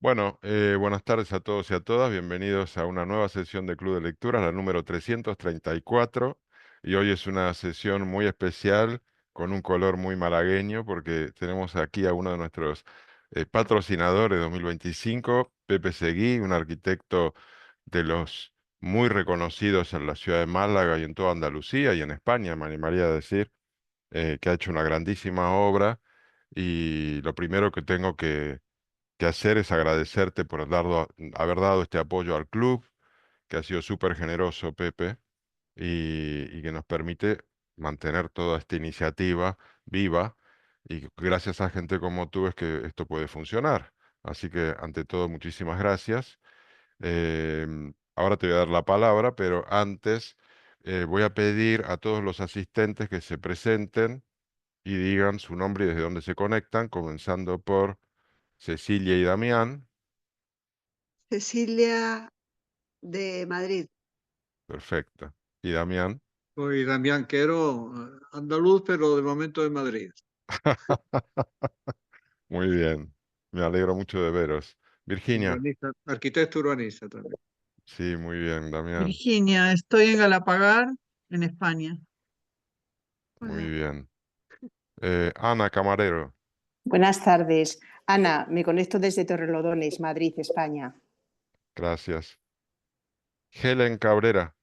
Bueno, buenas tardes a todos y a todas. Bienvenidos a una nueva sesión de Club de Lecturas, la número 334. Y hoy es una sesión muy especial con un color muy malagueño porque tenemos aquí a uno de nuestros patrocinadores 2025, Pepe Seguí, un arquitecto de los muy reconocidos en la ciudad de Málaga y en toda Andalucía y en España, me animaría a decir, que ha hecho una grandísima obra. Y lo primero que hacer es agradecerte por haber dado este apoyo al club, que ha sido súper generoso, Pepe, y que nos permite mantener toda esta iniciativa viva. Y gracias a gente como tú es que esto puede funcionar. Así que, ante todo, muchísimas gracias. Ahora te voy a dar la palabra, pero antes voy a pedir a todos los asistentes que se presenten y digan su nombre y desde dónde se conectan, comenzando por Cecilia y Damián. Cecilia de Madrid. Perfecto. ¿Y Damián? Soy Damián Quero, andaluz, pero de momento en Madrid. Muy bien. Me alegro mucho de veros. Virginia. Urbanista, arquitecto urbanista también. Sí, muy bien, Damián. Virginia, estoy en Galapagar, en España. Muy Hola. bien. Ana Camarero. Buenas tardes. Ana, me conecto desde Torrelodones, Madrid, España. Gracias. Helen Cabrera.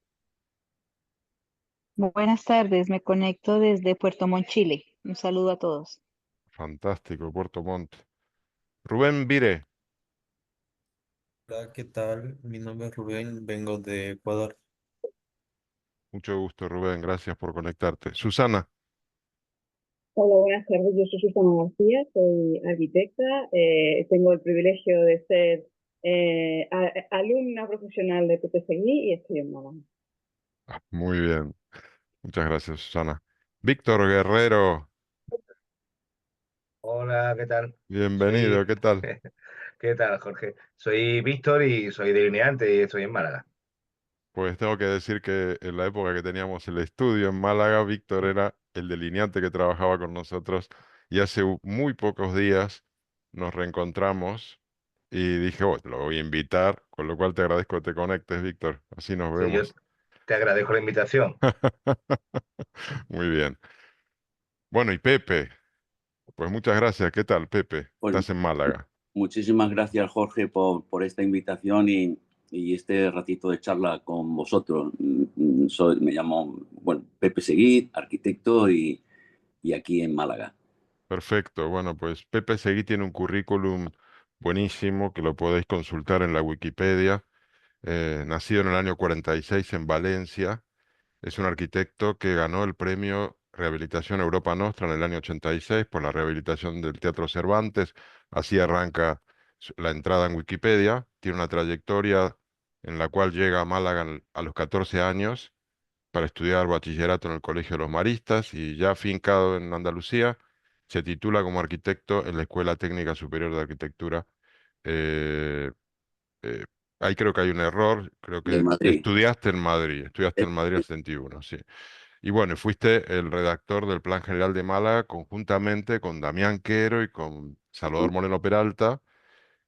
Buenas tardes, me conecto desde Puerto Montt, Chile. Un saludo a todos. Fantástico, Puerto Montt. Rubén Vire. Hola, ¿qué tal? Mi nombre es Rubén, vengo de Ecuador. Mucho gusto, Rubén. Gracias por conectarte. Susana. Hola, buenas tardes. Yo soy Susana García, soy arquitecta. Tengo el privilegio de ser alumna profesional de PPCI y estoy en Málaga. Muy bien. Muchas gracias, Susana. Víctor Guerrero. Hola, ¿qué tal? Bienvenido. Soy, ¿Qué tal? ¿qué tal, Jorge? Soy Víctor y soy delineante y estoy en Málaga. Pues tengo que decir que en la época que teníamos el estudio en Málaga, Víctor era el delineante que trabajaba con nosotros y hace muy pocos días nos reencontramos y dije, oh, te lo voy a invitar, con lo cual te agradezco que te conectes, Víctor, así nos Sí, yo vemos. te agradezco la invitación. Muy bien. Bueno, y Pepe, pues muchas gracias. ¿Qué tal, Pepe? Pues Estás en Málaga. muchísimas gracias, Jorge, por esta invitación y este ratito de charla con vosotros. Me llamo, bueno, Pepe Seguí, arquitecto y aquí en Málaga. Perfecto. Bueno, pues Pepe Seguí tiene un currículum buenísimo que lo podéis consultar en la Wikipedia. Nacido en el año 46 en Valencia, es un arquitecto que ganó el premio Rehabilitación Europa Nostra en el año 86 por la rehabilitación del Teatro Cervantes. Así arranca la entrada en Wikipedia. Tiene una trayectoria en la cual llega a Málaga a los 14 años para estudiar bachillerato en el Colegio de los Maristas y ya afincado en Andalucía, se titula como arquitecto en la Escuela Técnica Superior de Arquitectura. eh, eh, Ahí creo que hay un error, creo De que Madrid. estudiaste en Madrid el 71, sí. Y bueno, fuiste el redactor del Plan General de Málaga conjuntamente con Damián Quero y con Salvador Moreno Peralta,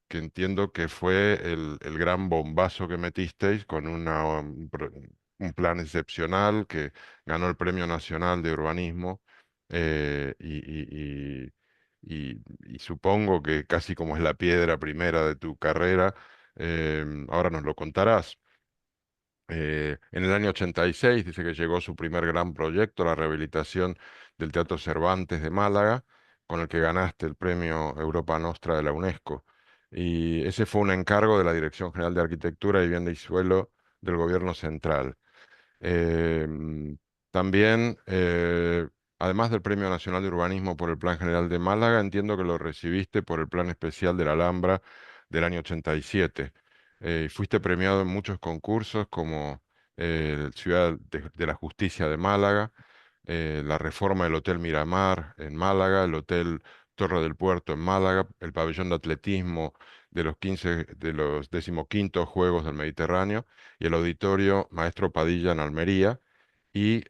que entiendo que fue el gran bombazo que metisteis con un plan excepcional que ganó el Premio Nacional de Urbanismo, eh, y, y- y- y supongo que casi como es la piedra primera de tu carrera, ahora nos lo contarás. En el año 86 dice que llegó su primer gran proyecto, la rehabilitación del Teatro Cervantes de Málaga, con el que ganaste el premio Europa Nostra de la UNESCO. Y ese fue un encargo de la Dirección General de Arquitectura, Vivienda y Suelo del Gobierno Central. Em, También, además del Premio Nacional de Urbanismo por el Plan General de Málaga, entiendo que lo recibiste por el Plan Especial de la Alhambra del año 87. Fuiste premiado en muchos concursos como Ciudad de la Justicia de Málaga, la reforma del Hotel Miramar en Málaga, el Hotel Torre del Puerto en Málaga, el pabellón de atletismo de los 15º Juegos del Mediterráneo y el Auditorio Maestro Padilla en Almería. Y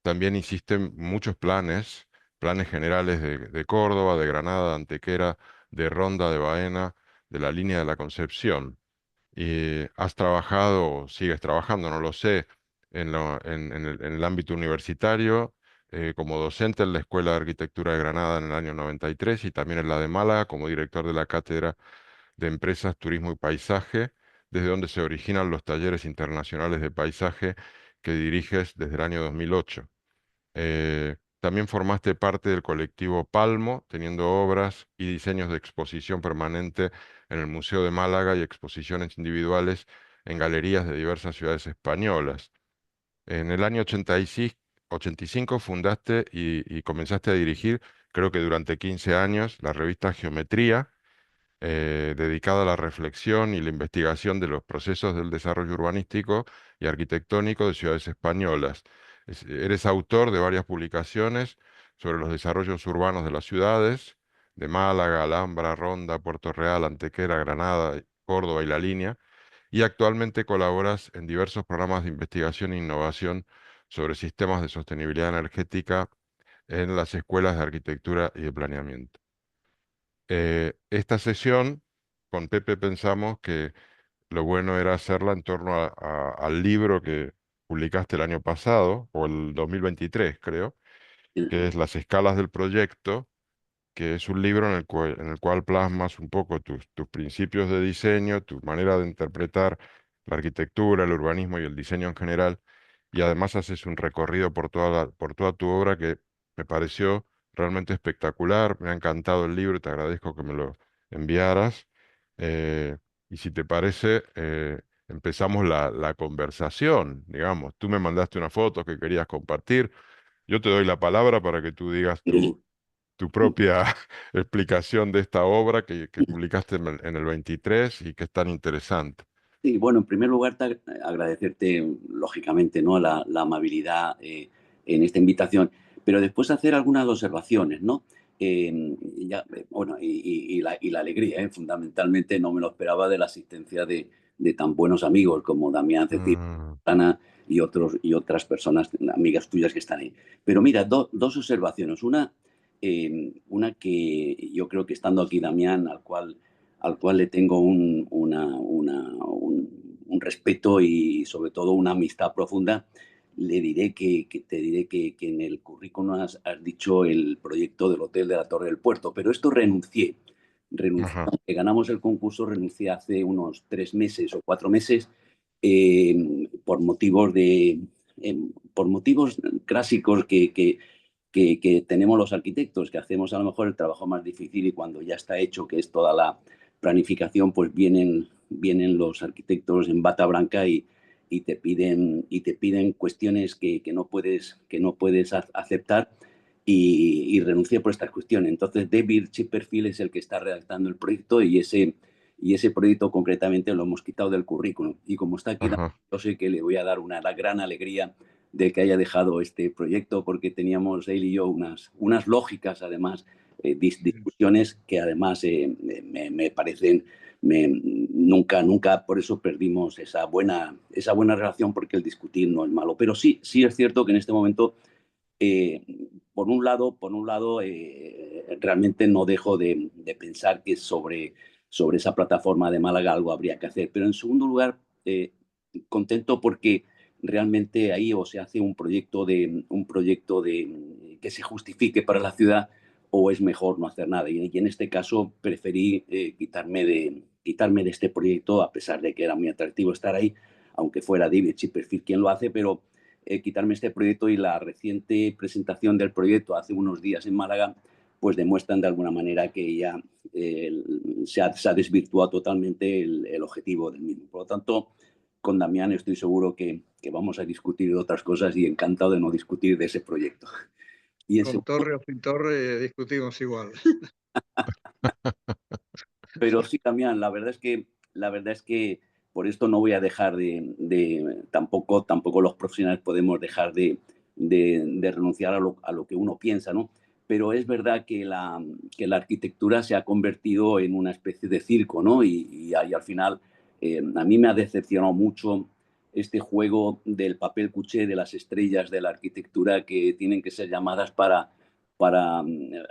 también hiciste muchos planes generales de Córdoba, de Granada, de Antequera, de Ronda, de Baena, de la línea de la Concepción. Y has trabajado, o sigues trabajando, no lo sé, en el ámbito universitario, como docente en la Escuela de Arquitectura de Granada en el año 93 y también en la de Málaga como director de la Cátedra de Empresas, Turismo y Paisaje, desde donde se originan los talleres internacionales de paisaje que diriges desde el año 2008. También formaste parte del colectivo Palmo, teniendo obras y diseños de exposición permanente en el Museo de Málaga y exposiciones individuales en galerías de diversas ciudades españolas. En el año 85 fundaste y comenzaste a dirigir, creo que durante 15 años, la revista Geometría, dedicada a la reflexión y la investigación de los procesos del desarrollo urbanístico y arquitectónico de ciudades españolas. Eres autor de varias publicaciones sobre los desarrollos urbanos de las ciudades, de Málaga, Alhambra, Ronda, Puerto Real, Antequera, Granada, Córdoba y La Línea, y actualmente colaboras en diversos programas de investigación e innovación sobre sistemas de sostenibilidad energética en las escuelas de arquitectura y de planeamiento. Esta sesión con Pepe pensamos que lo bueno era hacerla en torno al libro que publicaste el año pasado, o el 2023, creo, que es Las escalas del proyecto, que es un libro en el cual plasmas un poco tus principios de diseño, tu manera de interpretar la arquitectura, el urbanismo y el diseño en general, y además haces un recorrido por toda tu obra que me pareció realmente espectacular. Me ha encantado el libro, te agradezco que me lo enviaras. Eh, y si te parece, empezamos la conversación, digamos. Tú me mandaste una foto que querías compartir. Yo te doy la palabra para que tú digas tu propia explicación de esta obra que publicaste en el 23 y que es tan interesante. Sí, bueno, en primer lugar, agradecerte, lógicamente, ¿no? La amabilidad en esta invitación, pero después hacer algunas observaciones, ¿no? Bueno, y la alegría, fundamentalmente no me lo esperaba de la asistencia de tan buenos amigos como Damián Cecil, Mm, Ana y otras personas, amigas tuyas que están ahí. Pero mira, dos observaciones. Una que yo creo que estando aquí Damián, al cual le tengo un respeto y sobre todo una amistad profunda, te diré que en el currículum has dicho el proyecto del Hotel de la Torre del Puerto, pero esto renuncié. ajá, Aunque ganamos el concurso, renuncié hace unos 3 meses o 4 meses por motivos por motivos clásicos que tenemos los arquitectos, que hacemos a lo mejor el trabajo más difícil y cuando ya está hecho, que es toda la planificación, pues vienen los arquitectos en bata blanca y te piden cuestiones que no puedes aceptar y renuncié por estas cuestiones. Entonces David Chipperfield es el que está redactando el proyecto y ese proyecto concretamente lo hemos quitado del currículum. Y como está aquí, ajá. yo sé que le voy a dar la gran alegría de que haya dejado este proyecto porque teníamos él y yo unas lógicas, además, discusiones que además me parecen, nunca por eso perdimos esa buena relación porque el discutir no es malo. Pero sí es cierto que en este momento, eh, por un lado, realmente no dejo de pensar que sobre esa plataforma de Málaga algo habría que hacer. Pero en segundo lugar, contento porque realmente ahí o se hace un proyecto que se justifique para la ciudad o es mejor no hacer nada. Y en este caso preferí quitarme de este proyecto, a pesar de que era muy atractivo estar ahí, aunque fuera David Chipperfield quien lo hace, pero quitarme este proyecto y la reciente presentación del proyecto hace unos días en Málaga, pues demuestran de alguna manera que ya se ha desvirtuado totalmente el objetivo del mismo. Por lo tanto, con Damián estoy seguro que vamos a discutir de otras cosas y encantado de no discutir de ese proyecto. Y Con torre o sin torre discutimos igual. pero sí, Damián, la verdad es que por esto no voy a dejar tampoco los profesionales podemos dejar de renunciar a lo que uno piensa, ¿no? Pero es verdad que la arquitectura se ha convertido en una especie de circo, ¿no? Y al final a mí me ha decepcionado mucho este juego del papel cuché de las estrellas de la arquitectura que tienen que ser llamadas para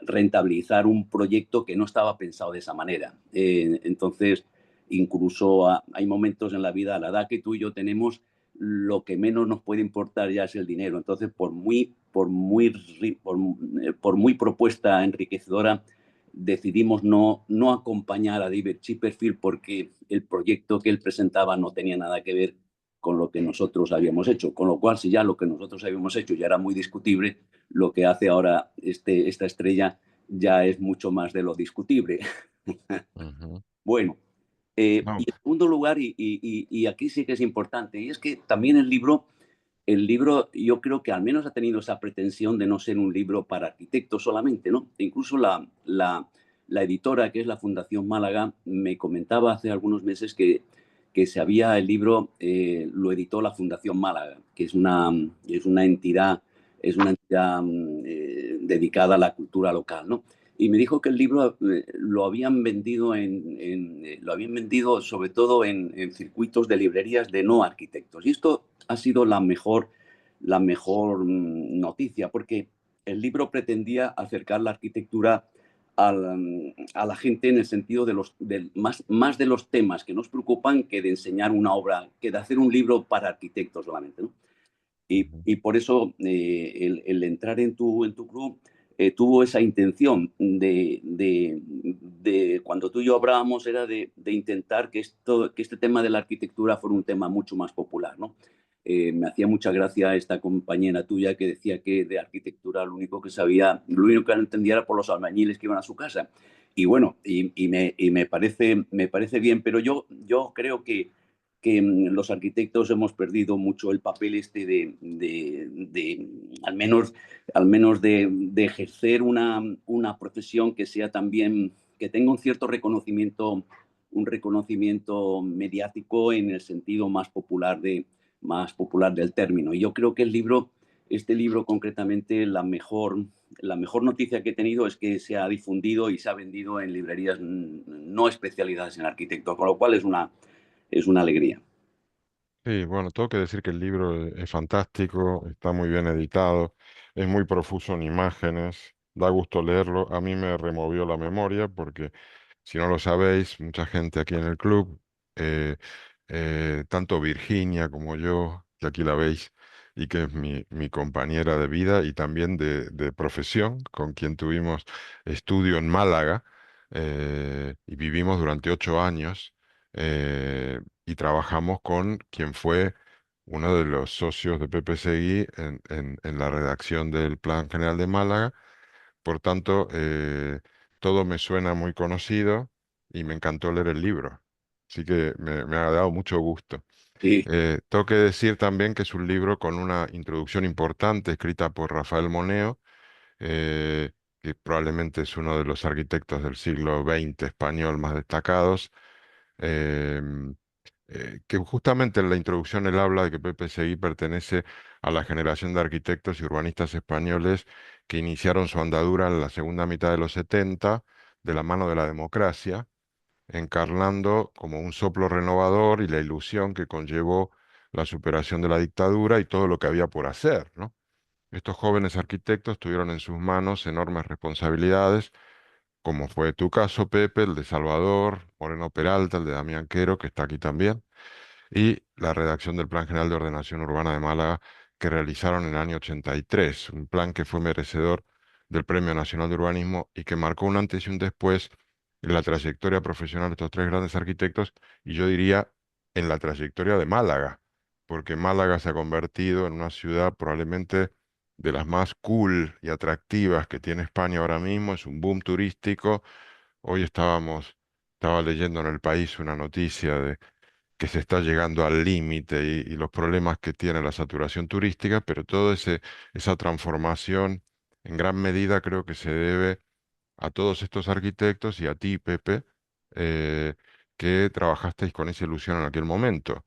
rentabilizar un proyecto que no estaba pensado de esa manera. Entonces, incluso hay momentos en la vida, a la edad que tú y yo tenemos, lo que menos nos puede importar ya es el dinero. Entonces, por muy propuesta enriquecedora, decidimos no acompañar a David Chipperfield porque el proyecto que él presentaba no tenía nada que ver con lo que nosotros habíamos hecho. Con lo cual, si ya lo que nosotros habíamos hecho ya era muy discutible, lo que hace ahora esta estrella ya es mucho más de lo discutible. Bueno, y No, en segundo lugar, y aquí sí que es importante, y es que también el libro yo creo que al menos ha tenido esa pretensión de no ser un libro para arquitectos solamente, ¿no? Incluso la editora, que es la Fundación Málaga, me comentaba hace algunos meses que el libro lo editó la Fundación Málaga, que es una entidad, dedicada a la cultura local, ¿no? Y me dijo que el libro lo habían vendido sobre todo en circuitos de librerías de no arquitectos. Y esto ha sido la mejor noticia, porque el libro pretendía acercar la arquitectura a la gente en el sentido más de los temas que nos preocupan que de enseñar una obra, que de hacer un libro para arquitectos solamente, ¿no? Y por eso el entrar en tu club tuvo esa intención de cuando tú y yo hablábamos, era de intentar que este tema de la arquitectura fuera un tema mucho más popular, ¿no? Me hacía mucha gracia esta compañera tuya que decía que de arquitectura lo único que entendía era por los albañiles que iban a su casa. Y bueno, me parece bien, pero yo creo que los arquitectos hemos perdido mucho el papel al menos de ejercer una profesión que sea también, que tenga un cierto reconocimiento, un reconocimiento mediático en el sentido más popular del término. Y yo creo que este libro concretamente, la mejor noticia que he tenido es que se ha difundido y se ha vendido en librerías no especializadas en arquitectos, con lo cual es una alegría. sí, bueno, tengo que decir que el libro es fantástico, está muy bien editado, es muy profuso en imágenes, da gusto leerlo. A mí me removió la memoria porque, si no lo sabéis, mucha gente aquí en el club, eh, tanto Virginia como yo, que aquí la veis, y que es mi compañera de vida y también de profesión, con quien tuvimos estudio en Málaga, y vivimos durante 8 años. Y trabajamos con quien fue uno de los socios de Pepe Seguí en la redacción del Plan General de Málaga. Por tanto, todo me suena muy conocido y me encantó leer el libro. Así que me ha dado mucho gusto. Sí. Tengo que decir también que es un libro con una introducción importante escrita por Rafael Moneo, que probablemente es uno de los arquitectos del siglo XX español más destacados. em, que justamente en la introducción él habla de que Pepe Seguí pertenece a la generación de arquitectos y urbanistas españoles que iniciaron su andadura en la segunda mitad de los 70 de la mano de la democracia, encarnando como un soplo renovador y la ilusión que conllevó la superación de la dictadura y todo lo que había por hacer, ¿no? Estos jóvenes arquitectos tuvieron en sus manos enormes responsabilidades, como fue tu caso, Pepe, el de Salvador Moreno Peralta, el de Damián Quero, que está aquí también, y la redacción del Plan General de Ordenación Urbana de Málaga que realizaron en el año 83, un plan que fue merecedor del Premio Nacional de Urbanismo y que marcó un antes y un después en la trayectoria profesional de estos tres grandes arquitectos, y yo diría en la trayectoria de Málaga, porque Málaga se ha convertido en una ciudad probablemente de las más cool y atractivas que tiene España ahora mismo. Es un boom turístico. Hoy estaba leyendo en El País una noticia de que se está llegando al límite y los problemas que tiene la saturación turística, pero esa transformación en gran medida creo que se debe a todos estos arquitectos y a ti, Pepe, eh, que trabajasteis con esa ilusión en aquel momento.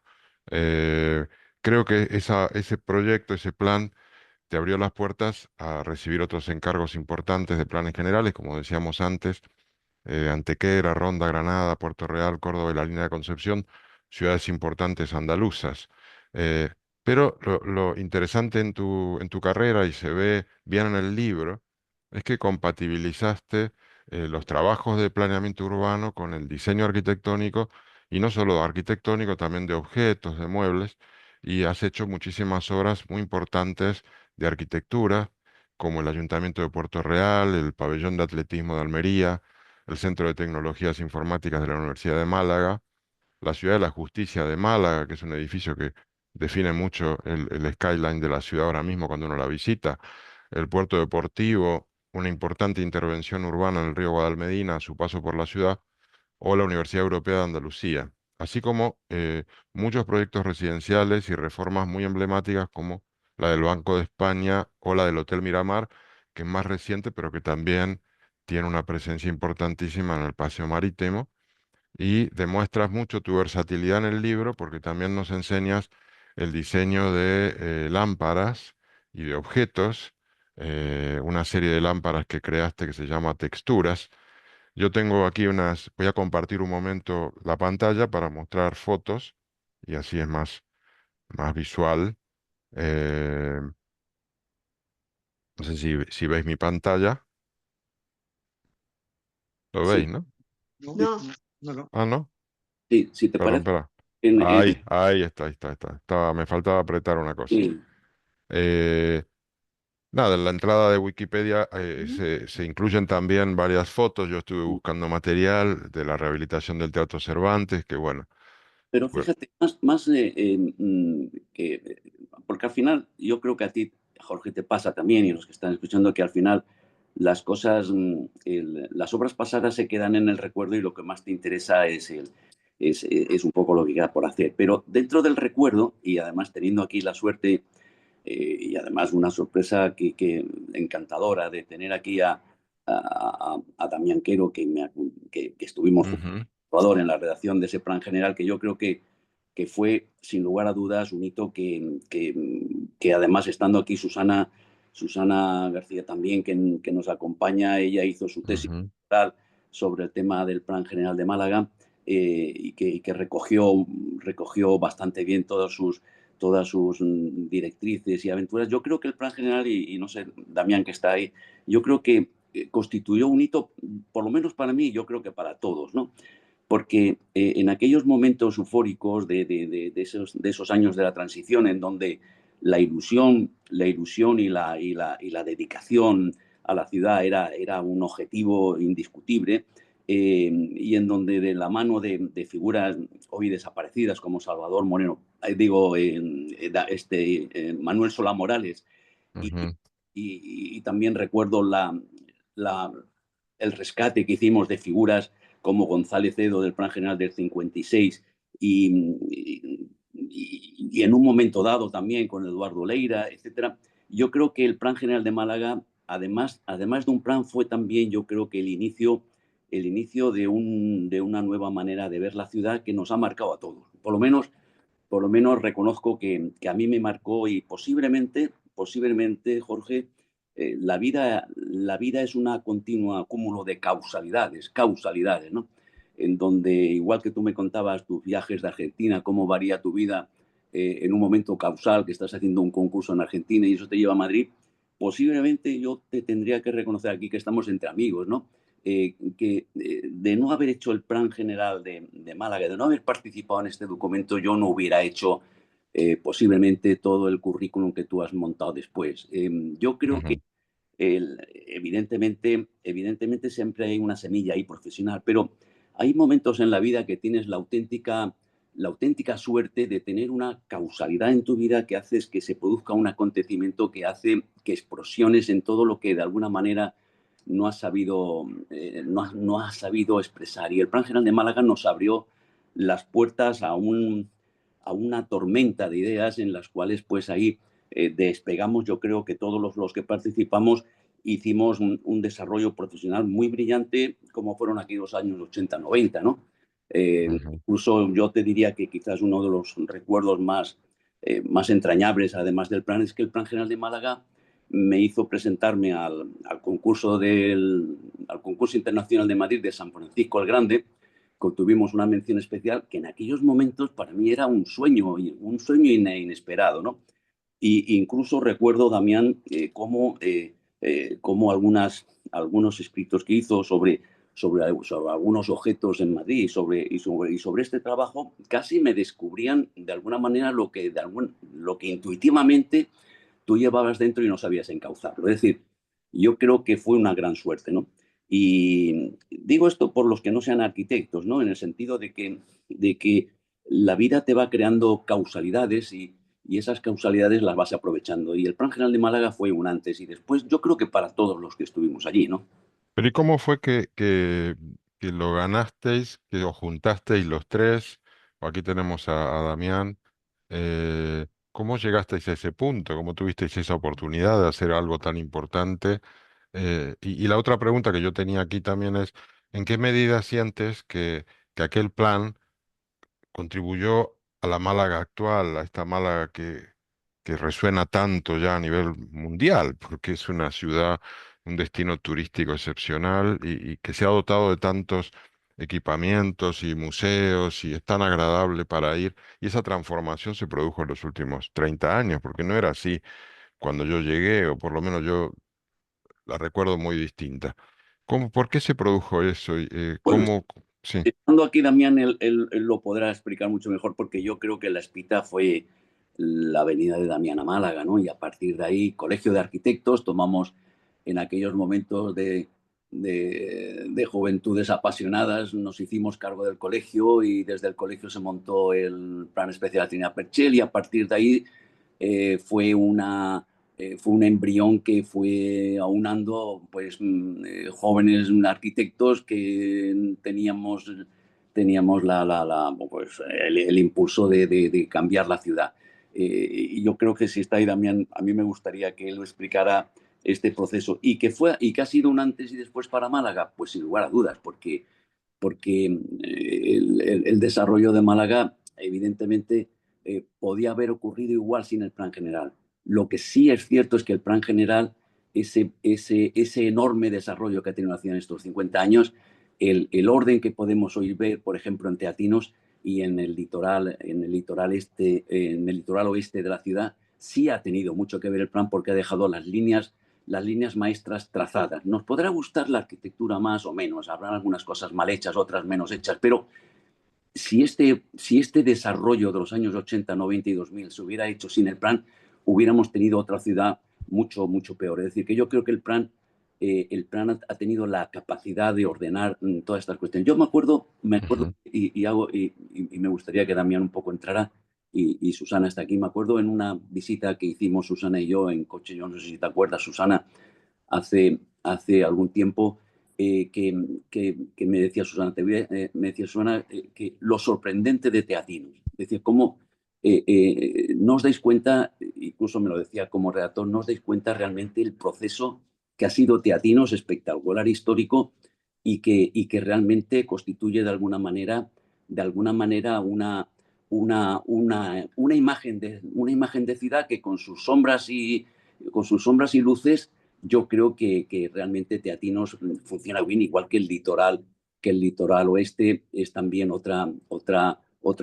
Eh, Creo que ese proyecto, ese plan, te abrió las puertas a recibir otros encargos importantes de planes generales, como decíamos antes, Antequera, Ronda, Granada, Puerto Real, Córdoba y la línea de Concepción, ciudades importantes andaluzas. Eh, pero lo interesante en tu carrera, y se ve bien en el libro, es que compatibilizaste los trabajos de planeamiento urbano con el diseño arquitectónico, y no solo arquitectónico, también de objetos, de muebles, y has hecho muchísimas obras muy importantes de arquitectura, como el Ayuntamiento de Puerto Real, el Pabellón de Atletismo de Almería, el Centro de Tecnologías Informáticas de la Universidad de Málaga, la Ciudad de la Justicia de Málaga, que es un edificio que define mucho el skyline de la ciudad ahora mismo cuando uno la visita, el puerto deportivo, una importante intervención urbana en el río Guadalmedina a su paso por la ciudad, o la Universidad Europea de Andalucía, así como muchos proyectos residenciales y reformas muy emblemáticas como la del Banco de España o la del Hotel Miramar, que es más reciente, pero que también tiene una presencia importantísima en el Paseo Marítimo. Y demuestras mucho tu versatilidad en el libro porque también nos enseñas el diseño de lámparas y de objetos, una serie de lámparas que creaste que se llama Texturas. Yo tengo aquí voy a compartir un momento la pantalla para mostrar fotos y así es más visual. Eh, no sé si veis mi pantalla. ¿Lo veis, Sí, no? No, No, no, no. Ah, no. sí, si te Perdón, parece, espera. en, Ahí, en- ahí está, ahí está, ahí está. Me faltaba apretar una cosa. sí, Eh, Nada, en la entrada de Wikipedia ujú, se incluyen también varias fotos. Yo estuve buscando material de la rehabilitación del Teatro Cervantes, que bueno, pero fue- fíjate, porque al final yo creo que a ti, Jorge, te pasa también, y los que están escuchando, que al final las cosas, las obras pasadas se quedan en el recuerdo y lo que más te interesa es un poco lo que queda por hacer. Pero dentro del recuerdo, y además teniendo aquí la suerte y además una sorpresa encantadora de tener aquí a Damián Quero, que estuvimos Ujú, en la redacción de ese plan general, que yo creo que fue, sin lugar a dudas, un hito que además, estando aquí Susana García también, que nos acompaña, ella hizo su tesis ujú, doctoral sobre el tema del Plan General de Málaga, y que recogió bastante bien todas sus directrices y aventuras. Yo creo que el Plan General, y no sé, Damián, que está ahí, yo creo que constituyó un hito, por lo menos para mí, yo creo que para todos, ¿no? Porque en aquellos momentos eufóricos de esos años de la transición, en donde la ilusión y la dedicación a la ciudad era un objetivo indiscutible, y en donde de la mano de figuras hoy desaparecidas como Salvador Moreno, Manuel Solá Morales, y, ujú, y también recuerdo la, el rescate que hicimos de figuras como González Edo del Plan General del 56 y en un momento dado también con Eduardo Leira, etcétera. Yo creo que el Plan General de Málaga, además de un plan, fue también, yo creo que el inicio de una nueva manera de ver la ciudad que nos ha marcado a todos. Por lo menos reconozco que a mí me marcó, y posiblemente, Jorge, la vida es una continua acúmulo de causalidades, ¿no? En donde, igual que tú me contabas tus viajes de Argentina, cómo varía tu vida en un momento causal, que estás haciendo un concurso en Argentina y eso te lleva a Madrid, posiblemente yo te tendría que reconocer aquí que estamos entre amigos, ¿no? De no haber hecho el plan general de Málaga, de no haber participado en este documento, yo no hubiera hecho posiblemente todo el currículum que tú has montado después. Yo creo que ujú. evidentemente siempre hay una semilla ahí profesional, pero hay momentos en la vida que tienes la auténtica suerte de tener una causalidad en tu vida que hace que se produzca un acontecimiento que hace que explosiones en todo lo que de alguna manera no has sabido expresar. Y el Plan General de Málaga nos abrió las puertas a una tormenta de ideas en las cuales pues ahí despegamos. Yo creo que todos los que participamos hicimos un desarrollo profesional muy brillante, como fueron aquí los años 80-90, ¿no? Ujú. Incluso yo te diría que quizás uno de los recuerdos más entrañables, además del plan, es que el Plan General de Málaga me hizo presentarme al concurso internacional de Madrid de San Francisco el Grande, que tuvimos una mención especial, que en aquellos momentos para mí era un sueño inesperado, ¿no? Y incluso recuerdo, Damián, cómo como algunos escritos que hizo sobre algunos objetos en Madrid y sobre este trabajo, casi me descubrían de alguna manera lo que intuitivamente tú llevabas dentro y no sabías encauzarlo. Es decir, yo creo que fue una gran suerte, ¿no? Y digo esto por los que no sean arquitectos, ¿no? En el sentido de que la vida te va creando causalidades y esas causalidades las vas aprovechando. Y el Plan General de Málaga fue un antes y después, yo creo que para todos los que estuvimos allí, ¿no? Pero ¿y cómo fue que lo ganasteis, que os juntasteis los tres? O aquí tenemos a Damián. ¿Cómo llegasteis a ese punto? ¿Cómo tuvisteis esa oportunidad de hacer algo tan importante? Y la otra pregunta que yo tenía aquí también es, ¿en qué medida sientes que aquel plan contribuyó a la Málaga actual, a esta Málaga que resuena tanto ya a nivel mundial, porque es una ciudad, un destino turístico excepcional y que se ha dotado de tantos equipamientos y museos y es tan agradable para ir? Y esa transformación se produjo en los últimos 30 años, porque no era así cuando yo llegué, o por lo menos yo la recuerdo muy distinta. ¿Por qué se produjo eso? Bueno, ¿Cómo? Sí. estando aquí Damián, él lo podrá explicar mucho mejor porque yo creo que la espita fue la venida de Damián a Málaga, ¿no? Y a partir de ahí, Colegio de Arquitectos, tomamos en aquellos momentos de juventudes apasionadas, nos hicimos cargo del colegio y desde el colegio se montó el Plan Especial Trinidad Perchel y a partir de ahí fue fue un embrión que fue aunando pues, jóvenes arquitectos que teníamos pues, el impulso de cambiar la ciudad. Y yo creo que si está ahí Damián, a mí me gustaría que él lo explicara este proceso y que ha sido un antes y después para Málaga, pues sin lugar a dudas, porque el desarrollo de Málaga evidentemente podía haber ocurrido igual sin el Plan General. Lo que sí es cierto es que el Plan General, ese enorme desarrollo que ha tenido la ciudad en estos 50 años, el orden que podemos hoy ver, por ejemplo, en Teatinos y en el litoral oeste de la ciudad, sí ha tenido mucho que ver el plan porque ha dejado las líneas maestras trazadas. Nos podrá gustar la arquitectura más o menos, habrán algunas cosas mal hechas, otras menos hechas, pero si este desarrollo de los años 80, 90 y 2000 se hubiera hecho sin el plan, hubiéramos tenido otra ciudad mucho, mucho peor. Es decir, que yo creo que el plan ha tenido la capacidad de ordenar todas estas cuestiones. Yo me acuerdo Ujú. y me gustaría que Damián un poco entrara, y Susana está aquí. Me acuerdo en una visita que hicimos Susana y yo en coche, yo no sé si te acuerdas, Susana, hace algún tiempo, que me decía Susana, me decía Susana que lo sorprendente de Teatinos, decía cómo no os dais cuenta, incluso me lo decía como redactor, no os dais cuenta realmente el proceso que ha sido Teatinos, espectacular, histórico, y que realmente constituye de alguna manera una imagen de ciudad que con sus sombras y luces, yo creo que realmente Teatinos funciona bien, igual que el litoral oeste es también otra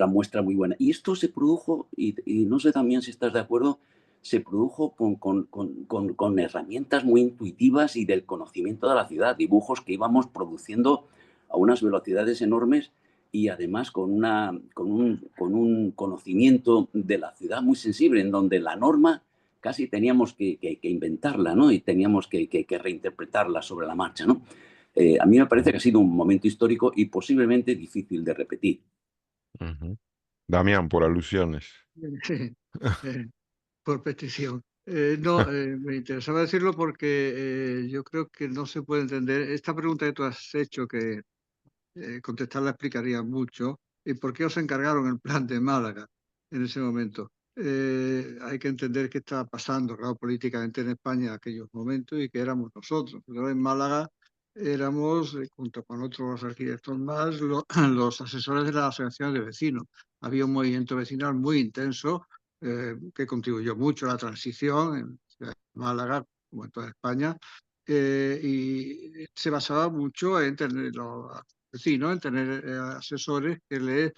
muestra muy buena. Y esto se produjo, y no sé también si estás de acuerdo, se produjo con herramientas muy intuitivas y del conocimiento de la ciudad, dibujos que íbamos produciendo a unas velocidades enormes y además con un conocimiento de la ciudad muy sensible, en donde la norma casi teníamos que inventarla, ¿no? Y teníamos que reinterpretarla sobre la marcha, ¿no? A mí me parece que ha sido un momento histórico y posiblemente difícil de repetir. Ujú. Damián, por alusiones. Sí, eh, por petición. No, me interesaba decirlo porque yo creo que no se puede entender esta pregunta que tú has hecho, que contestarla explicaría mucho. ¿Y por qué os encargaron el plan de Málaga en ese momento? Hay que entender qué estaba pasando, claro, políticamente en España en aquellos momentos y que éramos nosotros. Pero en Málaga éramos, junto con otros arquitectos más, los asesores de las asociaciones de vecinos. Había un movimiento vecinal muy intenso que contribuyó mucho a la transición en Málaga, como en toda España, y se basaba mucho en tener los vecinos, en tener asesores que les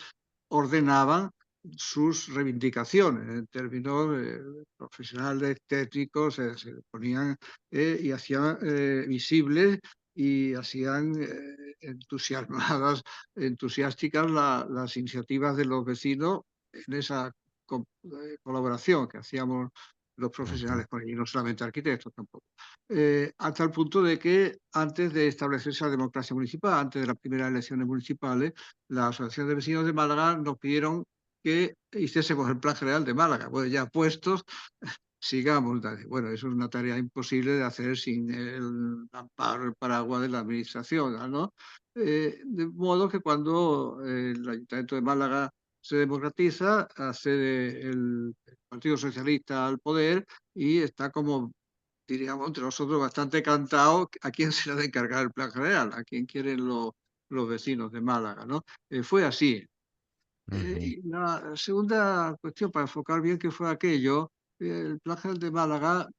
ordenaban sus reivindicaciones en términos profesionales, técnicos, se ponían y hacían visibles y hacían entusiásticas las iniciativas de los vecinos en esa colaboración que hacíamos los profesionales con ellos, y no solamente arquitectos tampoco. Hasta el punto de que antes de establecerse la democracia municipal, antes de las primeras elecciones municipales, la Asociación de Vecinos de Málaga nos pidieron que hiciésemos el Plan General de Málaga. Bueno, ya puestos, sigamos. Bueno, eso es una tarea imposible de hacer sin el amparo, el paraguas de la administración, ¿no? De modo que cuando el Ayuntamiento de Málaga se democratiza, accede el Partido Socialista al poder y está como, diríamos, entre nosotros bastante cantado a quién se le ha de encargar el Plan General, a quién quieren los vecinos de Málaga, ¿no? Fue así. Y la segunda cuestión, para enfocar bien qué fue aquello, el Plan General de Málaga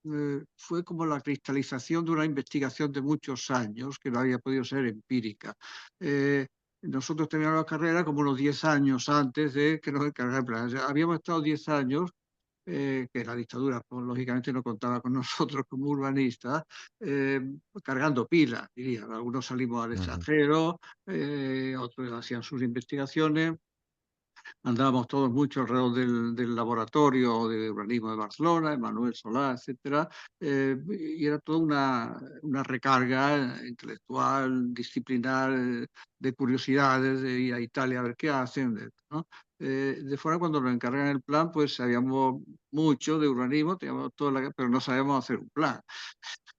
fue como la cristalización de una investigación de muchos años, que no había podido ser empírica. Nosotros terminamos la carrera como unos 10 años antes de que nos encargara el plan. O sea, habíamos estado 10 años, que la dictadura, pues, lógicamente no contaba con nosotros como urbanistas, cargando pilas, diría. Algunos salimos al extranjero, otros hacían sus investigaciones. Andábamos todos mucho alrededor del laboratorio de urbanismo de Barcelona, Manuel Solá, etcétera, y era toda una recarga intelectual, disciplinar, de curiosidades, de ir a Italia a ver qué hacen, ¿no? De forma cuando nos encargan el plan, pues sabíamos mucho de urbanismo, teníamos pero no sabíamos hacer un plan.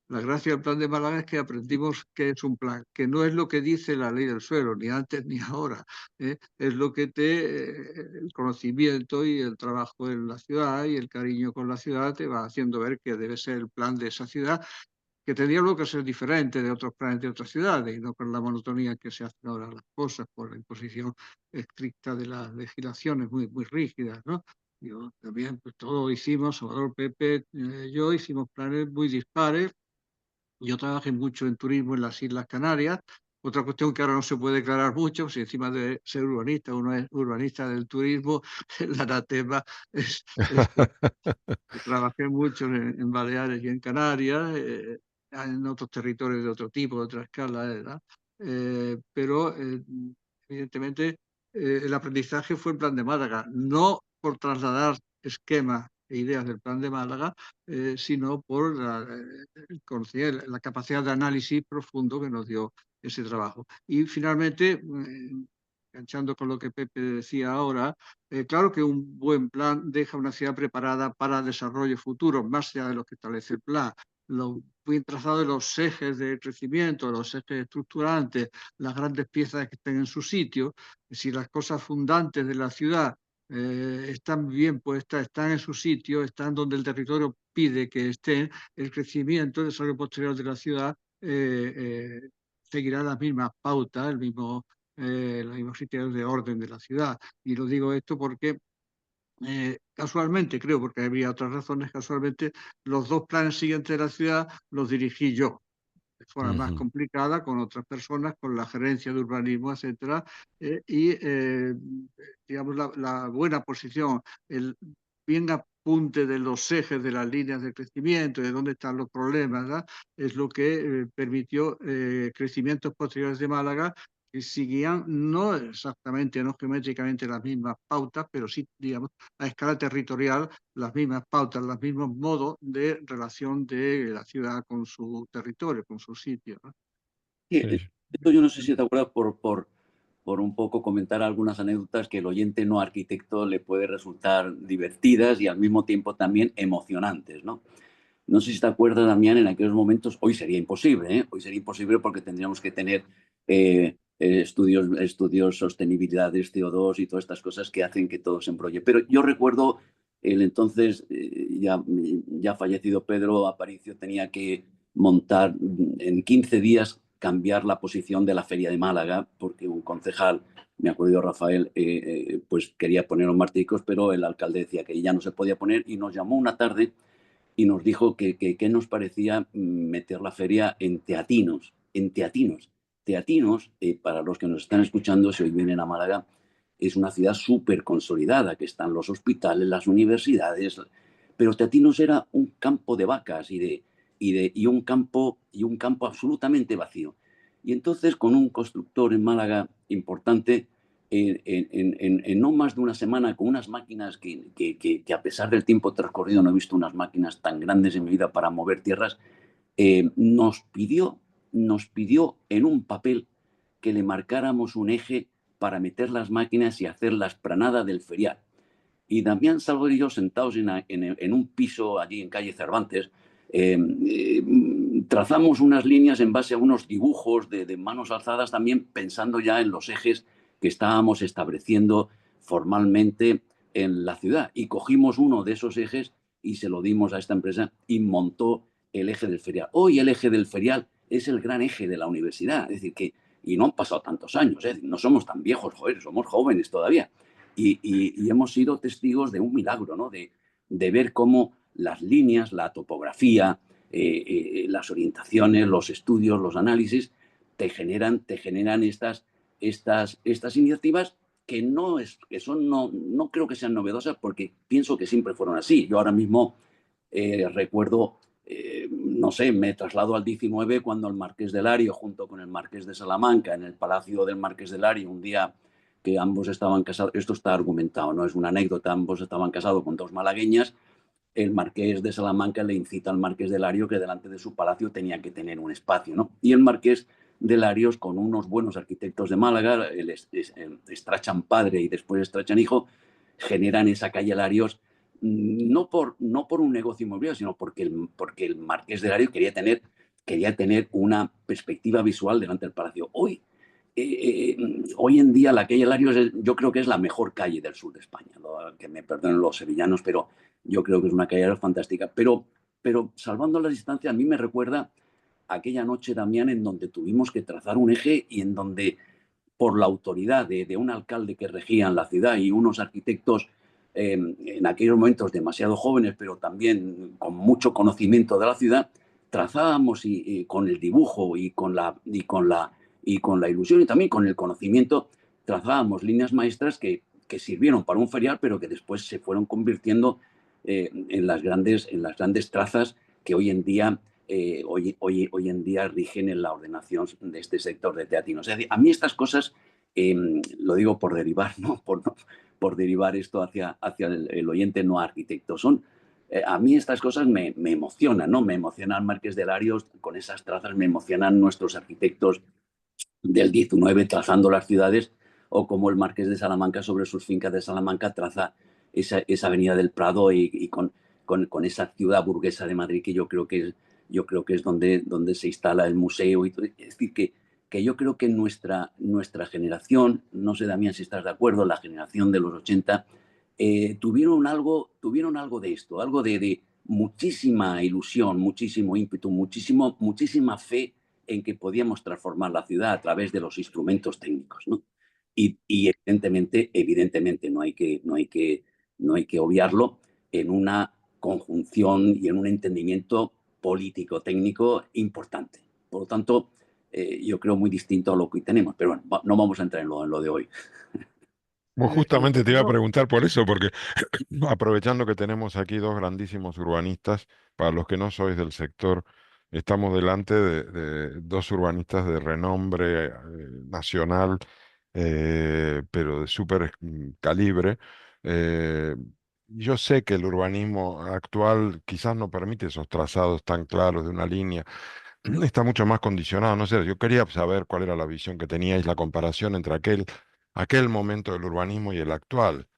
La gracia del Plan de Málaga es que aprendimos qué es un plan, que no es lo que dice la ley del suelo, ni antes ni ahora, es lo que el conocimiento y el trabajo en la ciudad y el cariño con la ciudad te va haciendo ver que debe ser el plan de esa ciudad, que tendría luego que ser diferente de otros planes de otras ciudades y no con la monotonía que se hacen ahora las cosas por la imposición estricta de las legislaciones muy, muy rígidas, ¿no? Yo también, pues todos hicimos, Salvador, Pepe, yo hicimos planes muy dispares. Yo trabajé mucho en turismo en las Islas Canarias. Otra cuestión que ahora no se puede declarar mucho, si encima de ser urbanista, uno es urbanista del turismo, el anatema es que trabajé mucho en Baleares y en Canarias, en otros territorios de otro tipo, de otra escala, ¿verdad? Pero evidentemente el aprendizaje fue el Plan de Málaga, no por trasladar esquemas e ideas del Plan de Málaga, sino por la capacidad de análisis profundo que nos dio ese trabajo. Y finalmente, enganchando con lo que Pepe decía ahora, claro que un buen plan deja una ciudad preparada para el desarrollo futuro, más allá de lo que establece el plan. Lo bien trazado de los ejes de crecimiento, los ejes estructurantes, las grandes piezas que estén en su sitio, si las cosas fundantes de la ciudad están bien puestas, están en su sitio, están donde el territorio pide que estén, el crecimiento, el desarrollo posterior de la ciudad seguirá las mismas pautas, los mismos criterios de orden de la ciudad. Y lo digo esto porque casualmente, creo, porque había otras razones, casualmente los dos planes siguientes de la ciudad los dirigí yo, de forma más complicada, con otras personas, con la gerencia de urbanismo, etcétera, digamos, la buena posición, el bien apunte de los ejes de las líneas de crecimiento, de dónde están los problemas, ¿verdad? Es lo que permitió crecimientos posteriores de Málaga que seguían no exactamente, no geométricamente las mismas pautas, pero sí, digamos, a escala territorial, las mismas pautas, los mismos modos de relación de la ciudad con su territorio, con su sitio, ¿no? Sí, esto yo no sé si te acuerdas por un poco comentar algunas anécdotas que el oyente no arquitecto le puede resultar divertidas y al mismo tiempo también emocionantes, ¿no? No sé si te acuerdas, Damián, en aquellos momentos, hoy sería imposible, ¿eh? Hoy sería imposible porque tendríamos que tener estudios sostenibilidad de CO2 y todas estas cosas que hacen que todo se embrolle. Pero yo recuerdo el entonces ya fallecido Pedro Aparicio tenía que montar en 15 días, cambiar la posición de la Feria de Málaga, porque un concejal, me acuerdo Rafael, pues quería poner los marticos, pero el alcalde decía que ya no se podía poner y nos llamó una tarde y nos dijo que nos parecía meter la feria en Teatinos. Teatinos, para los que nos están escuchando, si hoy vienen a Málaga, es una ciudad súper consolidada, que están los hospitales, las universidades, pero Teatinos era un campo de vacas y un campo absolutamente vacío. Y entonces, con un constructor en Málaga importante, en no más de una semana, con unas máquinas que a pesar del tiempo transcurrido no he visto unas máquinas tan grandes en mi vida para mover tierras, nos pidió en un papel que le marcáramos un eje para meter las máquinas y hacer la esplanada del ferial. Y Damián Salvador y yo, sentados en un piso allí en calle Cervantes, trazamos unas líneas en base a unos dibujos de manos alzadas, también pensando ya en los ejes que estábamos estableciendo formalmente en la ciudad. Y cogimos uno de esos ejes y se lo dimos a esta empresa y montó el eje del ferial. Hoy el eje del ferial es el gran eje de la universidad, es decir, que, y no han pasado tantos años, no somos tan viejos, joder, somos jóvenes todavía. Y hemos sido testigos de un milagro, ¿no? De ver cómo las líneas, la topografía, las orientaciones, los estudios, los análisis, te generan estas iniciativas que no creo que sean novedosas, porque pienso que siempre fueron así. Yo ahora mismo recuerdo, no sé, me traslado al 19 cuando el Marqués de Lario, junto con el Marqués de Salamanca, en el Palacio del Marqués de Lario, un día que ambos estaban casados, esto está argumentado, no es una anécdota, ambos estaban casados con dos malagueñas, el Marqués de Salamanca le incita al Marqués de Lario que delante de su palacio tenía que tener un espacio, ¿no? Y el Marqués de Larios, con unos buenos arquitectos de Málaga, el Strachan padre y después Strachan hijo, generan esa calle Larios no por un negocio inmobiliario, sino porque el Marqués de Lario quería tener una perspectiva visual delante del palacio. Hoy en día la calle Larios yo creo que es la mejor calle del sur de España, ¿no? Que me perdonen los sevillanos, pero yo creo que es una calle fantástica. Pero salvando las distancias, a mí me recuerda aquella noche, Damián, en donde tuvimos que trazar un eje y en donde, por la autoridad de un alcalde que regía en la ciudad y unos arquitectos en aquellos momentos demasiado jóvenes, pero también con mucho conocimiento de la ciudad, trazábamos y con el dibujo y con la ilusión y también con el conocimiento, trazábamos líneas maestras que sirvieron para un ferial, pero que después se fueron convirtiendo en las grandes trazas que hoy en día rigen en la ordenación de este sector de Teatinos. Es decir, a mí estas cosas, lo digo por derivar, ¿no? Por derivar esto hacia el oyente no arquitecto. A mí estas cosas me emocionan, ¿no? Me emociona el Marqués de Larios con esas trazas, me emocionan nuestros arquitectos del 19 trazando las ciudades, o como el Marqués de Salamanca sobre sus fincas de Salamanca traza esa avenida del Prado y con esa ciudad burguesa de Madrid que yo creo que es donde se instala el museo. Es decir, que yo creo que nuestra generación, no sé, Damián, si estás de acuerdo, la generación de los 80, tuvieron algo de esto, algo de muchísima ilusión, muchísimo ímpetu, muchísima fe en que podíamos transformar la ciudad a través de los instrumentos técnicos, ¿no? Y evidentemente no hay que obviarlo, en una conjunción y en un entendimiento político-técnico importante. Por lo tanto, yo creo muy distinto a lo que tenemos. Pero bueno, no vamos a entrar en lo de hoy. Pues justamente te iba a No, preguntar por eso, porque aprovechando que tenemos aquí dos grandísimos urbanistas, para los que no sois del sector, estamos delante de dos urbanistas de renombre nacional, pero de súper calibre. Eh, yo sé que el urbanismo actual quizás no permite esos trazados tan claros de una línea, está mucho más condicionado. No sé, yo quería saber cuál era la visión que teníais, la comparación entre aquel momento del urbanismo y el actual.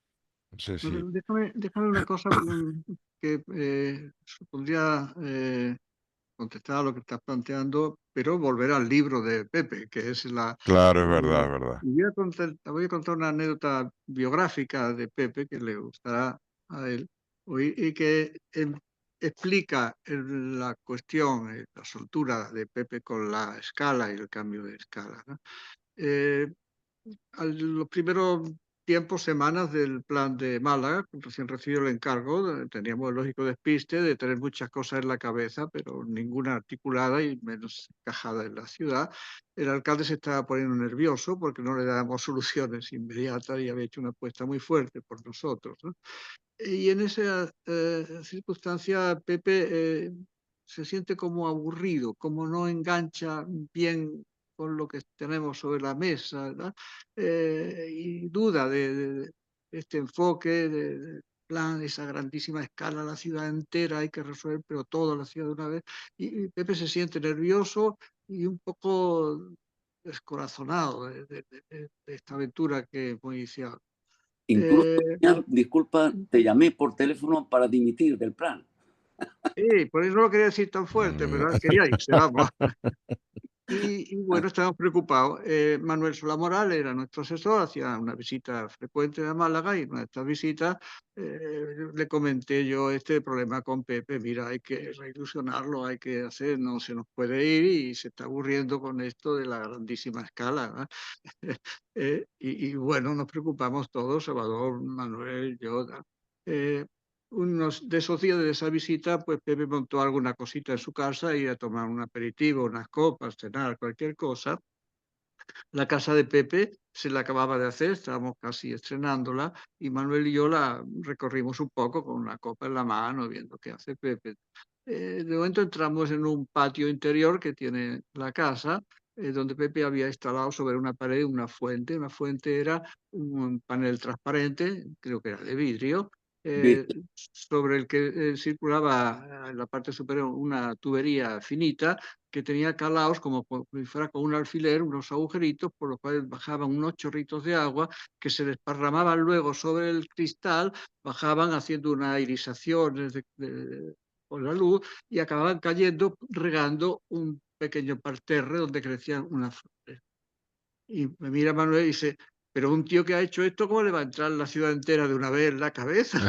No sé si... pero déjame una cosa que supondría contestar a lo que estás planteando, pero volver al libro de Pepe, que es la... Claro, es verdad, eh, es verdad. te voy a contar una anécdota biográfica de Pepe que le gustará a él, y que explica la cuestión, la soltura de Pepe con la escala y el cambio de escala, ¿no? Los primeros tiempo, semanas del plan de Málaga, recién recibido el encargo, teníamos el lógico despiste de tener muchas cosas en la cabeza, pero ninguna articulada y menos encajada en la ciudad. El alcalde se estaba poniendo nervioso porque no le dábamos soluciones inmediatas y había hecho una apuesta muy fuerte por nosotros, ¿no? Y en esa circunstancia, Pepe se siente como aburrido, como no engancha bien con lo que tenemos sobre la mesa, ¿verdad? Y duda de este enfoque, de plan, esa grandísima escala, la ciudad entera hay que resolver, pero toda la ciudad de una vez. Y Pepe se siente nervioso y un poco descorazonado de esta aventura que hemos iniciado. Incluso, disculpa, te llamé por teléfono para dimitir del plan. Sí, por eso no lo quería decir tan fuerte, pero él quería irse, vamos. Y bueno, estábamos preocupados. Manuel Solá Morales era nuestro asesor, hacía una visita frecuente a Málaga y en una de estas visitas le comenté yo este problema con Pepe. Mira, hay que reilusionarlo, hay que hacer, no se nos puede ir y se está aburriendo con esto de la grandísima escala, ¿no? Y bueno, nos preocupamos todos, Salvador, Manuel, yo. Unos de esos días de esa visita, pues Pepe montó alguna cosita en su casa, ir a tomar un aperitivo, unas copas, cenar, cualquier cosa. La casa de Pepe se la acababa de hacer, estábamos casi estrenándola, y Manuel y yo la recorrimos un poco con una copa en la mano, viendo qué hace Pepe. De momento entramos en un patio interior que tiene la casa, donde Pepe había instalado sobre una pared una fuente. Una fuente era un panel transparente, creo que era de vidrio, sobre el que circulaba en la parte superior una tubería finita que tenía calaos como si fuera con un alfiler, unos agujeritos por los cuales bajaban unos chorritos de agua que se desparramaban luego sobre el cristal, bajaban haciendo una irisación con la luz y acababan cayendo, regando un pequeño parterre donde crecían unas flores. Y me mira Manuel y dice, pero un tío que ha hecho esto, ¿cómo le va a entrar la ciudad entera de una vez en la cabeza?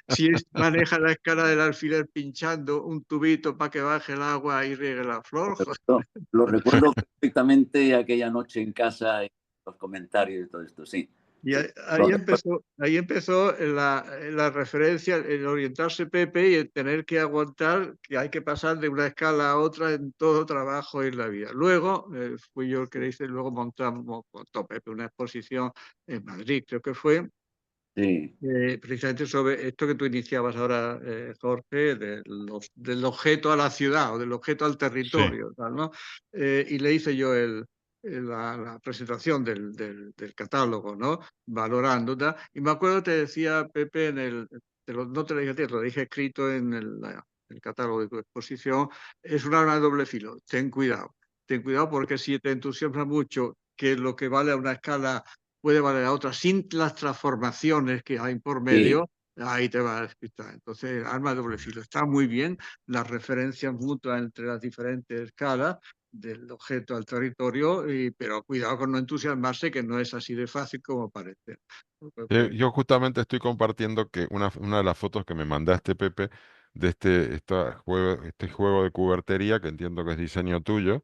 Si maneja la escala del alfiler pinchando un tubito para que baje el agua y riegue la flor. Lo recuerdo perfectamente aquella noche en casa, y los comentarios y todo esto, sí. Y ahí empezó la referencia, el orientarse Pepe y el tener que aguantar que hay que pasar de una escala a otra en todo trabajo en la vida. Luego, fui yo el que dice, luego montó Pepe una exposición en Madrid, creo que fue, Sí. precisamente sobre esto que tú iniciabas ahora, Jorge, del objeto a la ciudad o del objeto al territorio, tal, ¿no? Y le hice yo la presentación del catálogo, ¿no? Valorando, tal. Y me acuerdo te decía Pepe no te lo dije a ti, te lo dije escrito en el catálogo de tu exposición, es un arma de doble filo, ten cuidado porque si te entusiasma mucho que lo que vale a una escala puede valer a otra sin las transformaciones que hay por medio, ahí te va a despistar. Entonces, arma de doble filo. Está muy bien las referencias mutuas entre las diferentes escalas del objeto al territorio, pero cuidado con no entusiasmarse, que no es así de fácil como parece. Yo justamente estoy compartiendo que una de las fotos que me mandaste, Pepe, de este juego de cubertería, que entiendo que es diseño tuyo.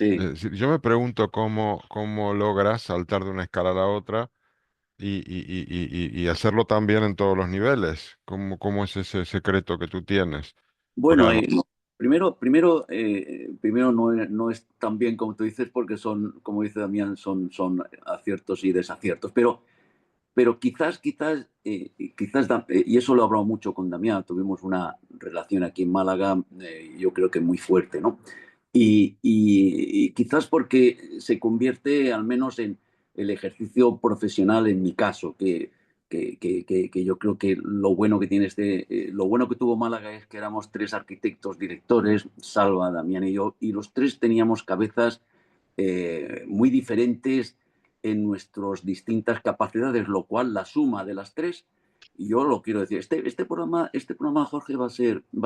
Sí. Es decir, yo me pregunto cómo logras saltar de una escala a la otra y hacerlo también en todos los niveles. ¿Cómo es ese secreto que tú tienes? Porque Bueno, además, primero no es tan bien como tú dices, porque son, como dice Damián, son aciertos y desaciertos. Pero quizás, y eso lo he hablado mucho con Damián, tuvimos una relación aquí en Málaga, yo creo que muy fuerte, ¿no? Y quizás porque se convierte al menos en el ejercicio profesional en mi caso, que yo creo que lo bueno que tiene lo bueno que tuvo Málaga es que éramos 3 arquitectos directores, Salva, Damián y yo, y los 3 teníamos cabezas muy diferentes en nuestras distintas capacidades, lo cual la suma de las 3, y yo lo quiero decir, este programa, Jorge, va a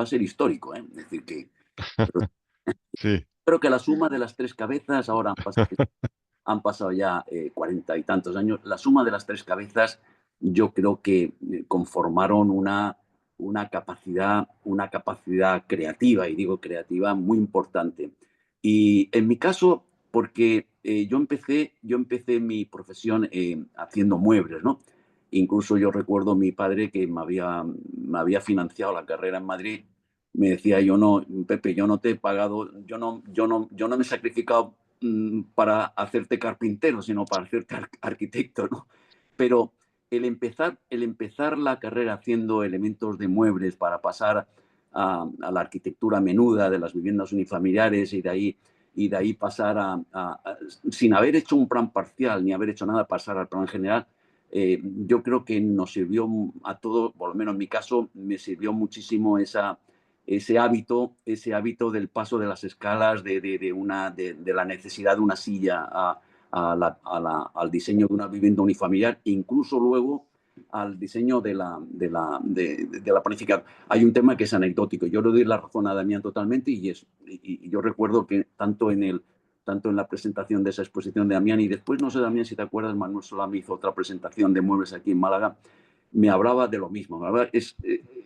ser histórico, ¿eh? Es decir, que sí. creo que la suma de las 3 cabezas, ahora han pasado ya 40 y tantos años, la suma de las 3 cabezas yo creo que conformaron una capacidad creativa, y digo creativa, muy importante. Y en mi caso, porque yo empecé mi profesión haciendo muebles, ¿no? Incluso yo recuerdo mi padre que me había financiado la carrera en Madrid. Me decía, yo no, Pepe, yo no te he pagado, yo no me he sacrificado para hacerte carpintero, sino para hacerte arquitecto, ¿no? Pero el empezar la carrera haciendo elementos de muebles para pasar a la arquitectura menuda de las viviendas unifamiliares y de ahí pasar sin haber hecho un plan parcial ni haber hecho nada, pasar al plan general, yo creo que nos sirvió a todos, por lo menos en mi caso, me sirvió muchísimo ese hábito del paso de las escalas, de la necesidad de una silla al diseño de una vivienda unifamiliar, incluso luego al diseño de la planificación. Hay un tema que es anecdótico. Yo le doy la razón a Damián totalmente y yo recuerdo que tanto en la presentación de esa exposición de Damián y después, no sé, Damián, si te acuerdas, Manuel Solá me hizo otra presentación de muebles aquí en Málaga, me hablaba de lo mismo.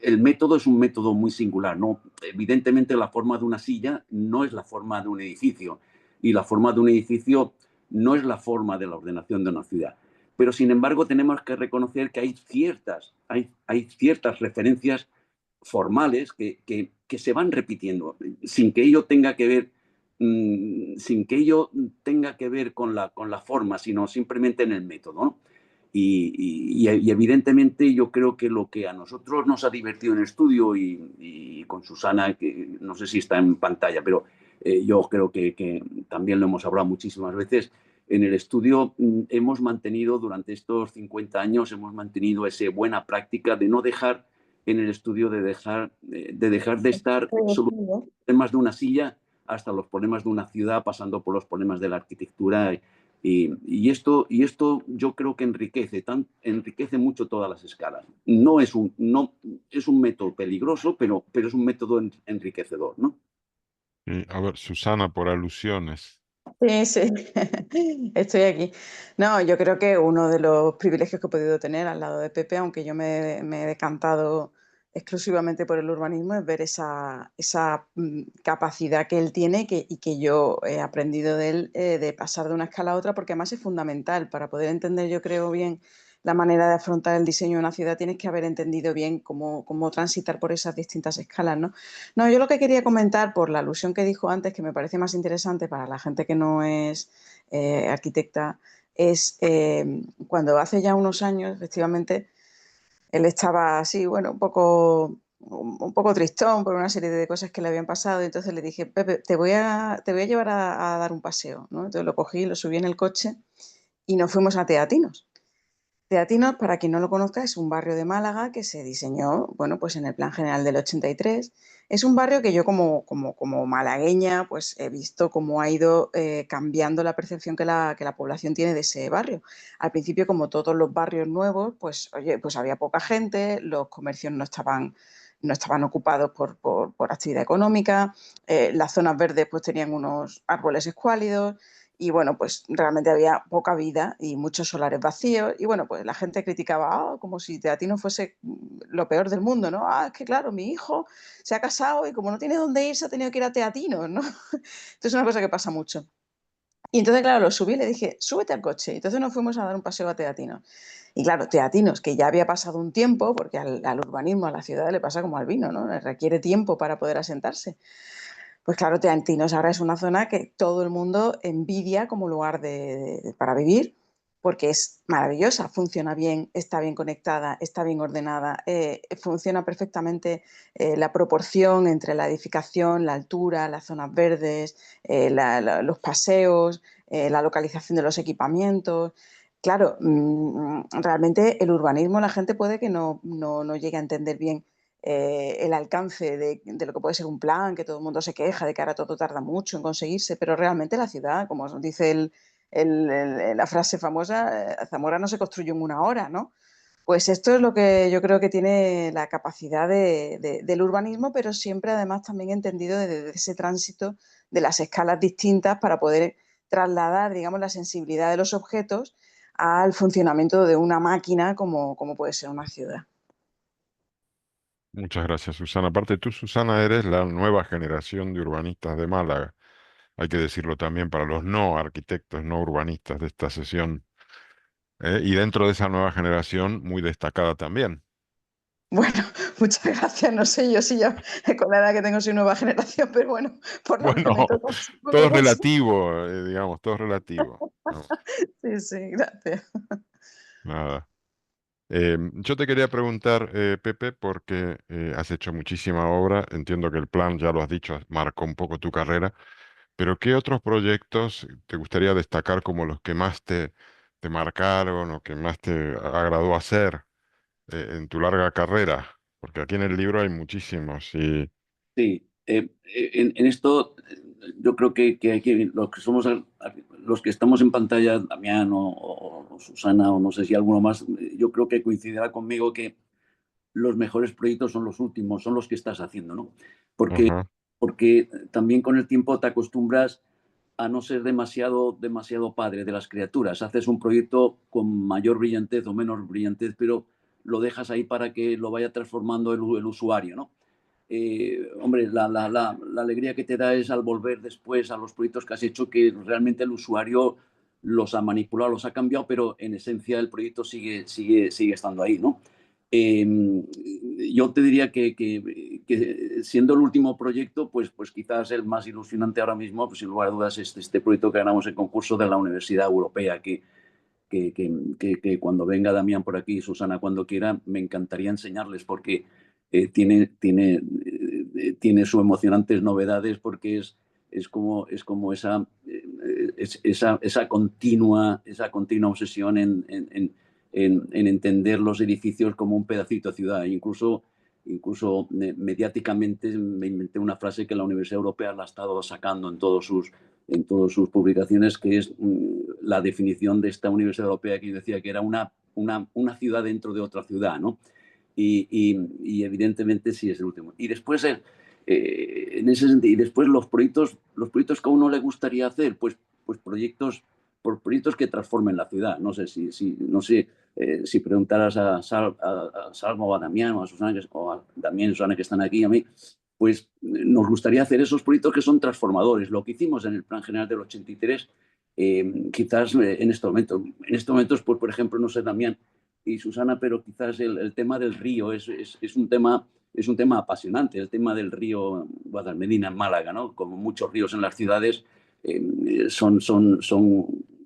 El método es un método muy singular, ¿no? Evidentemente la forma de una silla no es la forma de un edificio y la forma de un edificio no es la forma de la ordenación de una ciudad. Pero sin embargo tenemos que reconocer que hay ciertas referencias formales que se van repitiendo sin que ello tenga que ver con la forma, sino simplemente en el método, ¿no? Y evidentemente yo creo que lo que a nosotros nos ha divertido en el estudio y con Susana, que no sé si está en pantalla, pero yo creo que también lo hemos hablado muchísimas veces, en el estudio hemos mantenido durante estos 50 años, hemos mantenido esa buena práctica de no dejar en el estudio, de dejar de estar solo los problemas de una silla hasta los problemas de una ciudad, pasando por los problemas de la arquitectura. Y esto yo creo que enriquece mucho todas las escalas. No es un método peligroso, pero es un método enriquecedor, ¿no? A ver, Susana, por alusiones. Sí, sí, estoy aquí. No, yo creo que uno de los privilegios que he podido tener al lado de Pepe, aunque yo me he decantado exclusivamente por el urbanismo, es ver esa capacidad que él tiene y que yo he aprendido de él, de pasar de una escala a otra, porque además es fundamental para poder entender, yo creo, bien la manera de afrontar el diseño de una ciudad. Tienes que haber entendido bien cómo transitar por esas distintas escalas, ¿no? No, yo lo que quería comentar, por la alusión que dijo antes, que me parece más interesante para la gente que no es arquitecta, es cuando hace ya unos años, efectivamente, él estaba así, bueno, un poco tristón por una serie de cosas que le habían pasado, y entonces le dije, Pepe, te voy a llevar a dar un paseo, ¿no? Entonces lo cogí, lo subí en el coche y nos fuimos a Teatinos. Teatinos, para quien no lo conozca, es un barrio de Málaga que se diseñó, bueno, pues en el Plan General del 83. Es un barrio que yo como malagueña pues he visto cómo ha ido cambiando la percepción que la población tiene de ese barrio. Al principio, como todos los barrios nuevos, pues oye, pues había poca gente, los comercios no estaban ocupados por actividad económica, las zonas verdes pues tenían unos árboles escuálidos, y bueno, pues realmente había poca vida y muchos solares vacíos. Y bueno, pues la gente criticaba, como si Teatino fuese lo peor del mundo, ¿no? Es que claro, mi hijo se ha casado y como no tiene dónde ir, se ha tenido que ir a Teatino, ¿no? Entonces es una cosa que pasa mucho. Y entonces, claro, lo subí y le dije, súbete al coche. Y entonces nos fuimos a dar un paseo a Teatinos. Y claro, Teatinos, que ya había pasado un tiempo, porque al urbanismo, a la ciudad le pasa como al vino, ¿no? Le requiere tiempo para poder asentarse. Pues claro, Teatinos ahora es una zona que todo el mundo envidia como lugar para vivir, porque es maravillosa, funciona bien, está bien conectada, está bien ordenada, funciona perfectamente la proporción entre la edificación, la altura, las zonas verdes, los paseos, la localización de los equipamientos. Claro, realmente el urbanismo la gente puede que no llegue a entender bien el alcance de lo que puede ser un plan, que todo el mundo se queja de que ahora todo tarda mucho en conseguirse, pero realmente la ciudad, como dice la frase famosa, Zamora no se construyó en una hora, ¿no? Pues esto es lo que yo creo que tiene la capacidad del urbanismo, pero siempre además también entendido desde ese tránsito de las escalas distintas para poder trasladar, digamos, la sensibilidad de los objetos al funcionamiento de una máquina como puede ser una ciudad. Muchas gracias, Susana. Aparte tú, Susana, eres la nueva generación de urbanistas de Málaga. hay que decirlo también para los no arquitectos, no urbanistas de esta sesión, y dentro de esa nueva generación muy destacada también. Bueno, muchas gracias. No sé yo si ya con la edad que tengo soy nueva generación, pero bueno, por lo que Bueno, me toca, supongo todo es que sí. relativo, digamos, todo es relativo. No, Sí, sí, gracias. nada. Yo te quería preguntar, Pepe, porque has hecho muchísima obra, entiendo que el plan, ya lo has dicho, marcó un poco tu carrera, pero ¿qué otros proyectos te gustaría destacar como los que más te marcaron o que más te agradó hacer en tu larga carrera? Porque aquí en el libro hay muchísimos y... Sí, en esto yo creo que hay los que somos los que estamos en pantalla, Damián o Susana o no sé si alguno más, yo creo que coincidirá conmigo que los mejores proyectos son los últimos, son los que estás haciendo, ¿no? Porque, Ajá, porque también con el tiempo te acostumbras a no ser demasiado padre de las criaturas. Haces un proyecto con mayor brillantez o menos brillantez, pero lo dejas ahí para que lo vaya transformando el usuario, ¿no? Hombre, la alegría que te da es al volver después a los proyectos que has hecho, que realmente el usuario los ha manipulado, los ha cambiado, pero en esencia el proyecto sigue estando ahí, ¿no? Eh, yo te diría que siendo el último proyecto, pues quizás el más ilusionante ahora mismo, pues sin lugar a dudas, es este proyecto que ganamos el concurso de la Universidad Europea, que cuando venga Damián por aquí, Susana cuando quiera, me encantaría enseñarles porque tiene sus emocionantes novedades porque es como esa continua obsesión en entender los edificios como un pedacito de ciudad. Incluso mediáticamente me inventé una frase que la Universidad Europea la ha estado sacando en todas sus publicaciones, que es la definición de esta Universidad Europea que yo decía que era una ciudad dentro de otra ciudad, ¿no? Y evidentemente sí es el último. Y después, en ese sentido, y después los proyectos que a uno le gustaría hacer, pues proyectos que transformen la ciudad. No sé no sé, si preguntaras a Salmo o a Damián o a Susana, o a Damián y Susana que están aquí, a mí, pues nos gustaría hacer esos proyectos que son transformadores. Lo que hicimos en el Plan General del 83, quizás en estos momentos, pues por ejemplo, no sé, Damián y Susana, pero quizás el tema del río es un tema apasionante, el tema del río Guadalmedina en Málaga, ¿no? Como muchos ríos en las ciudades, son,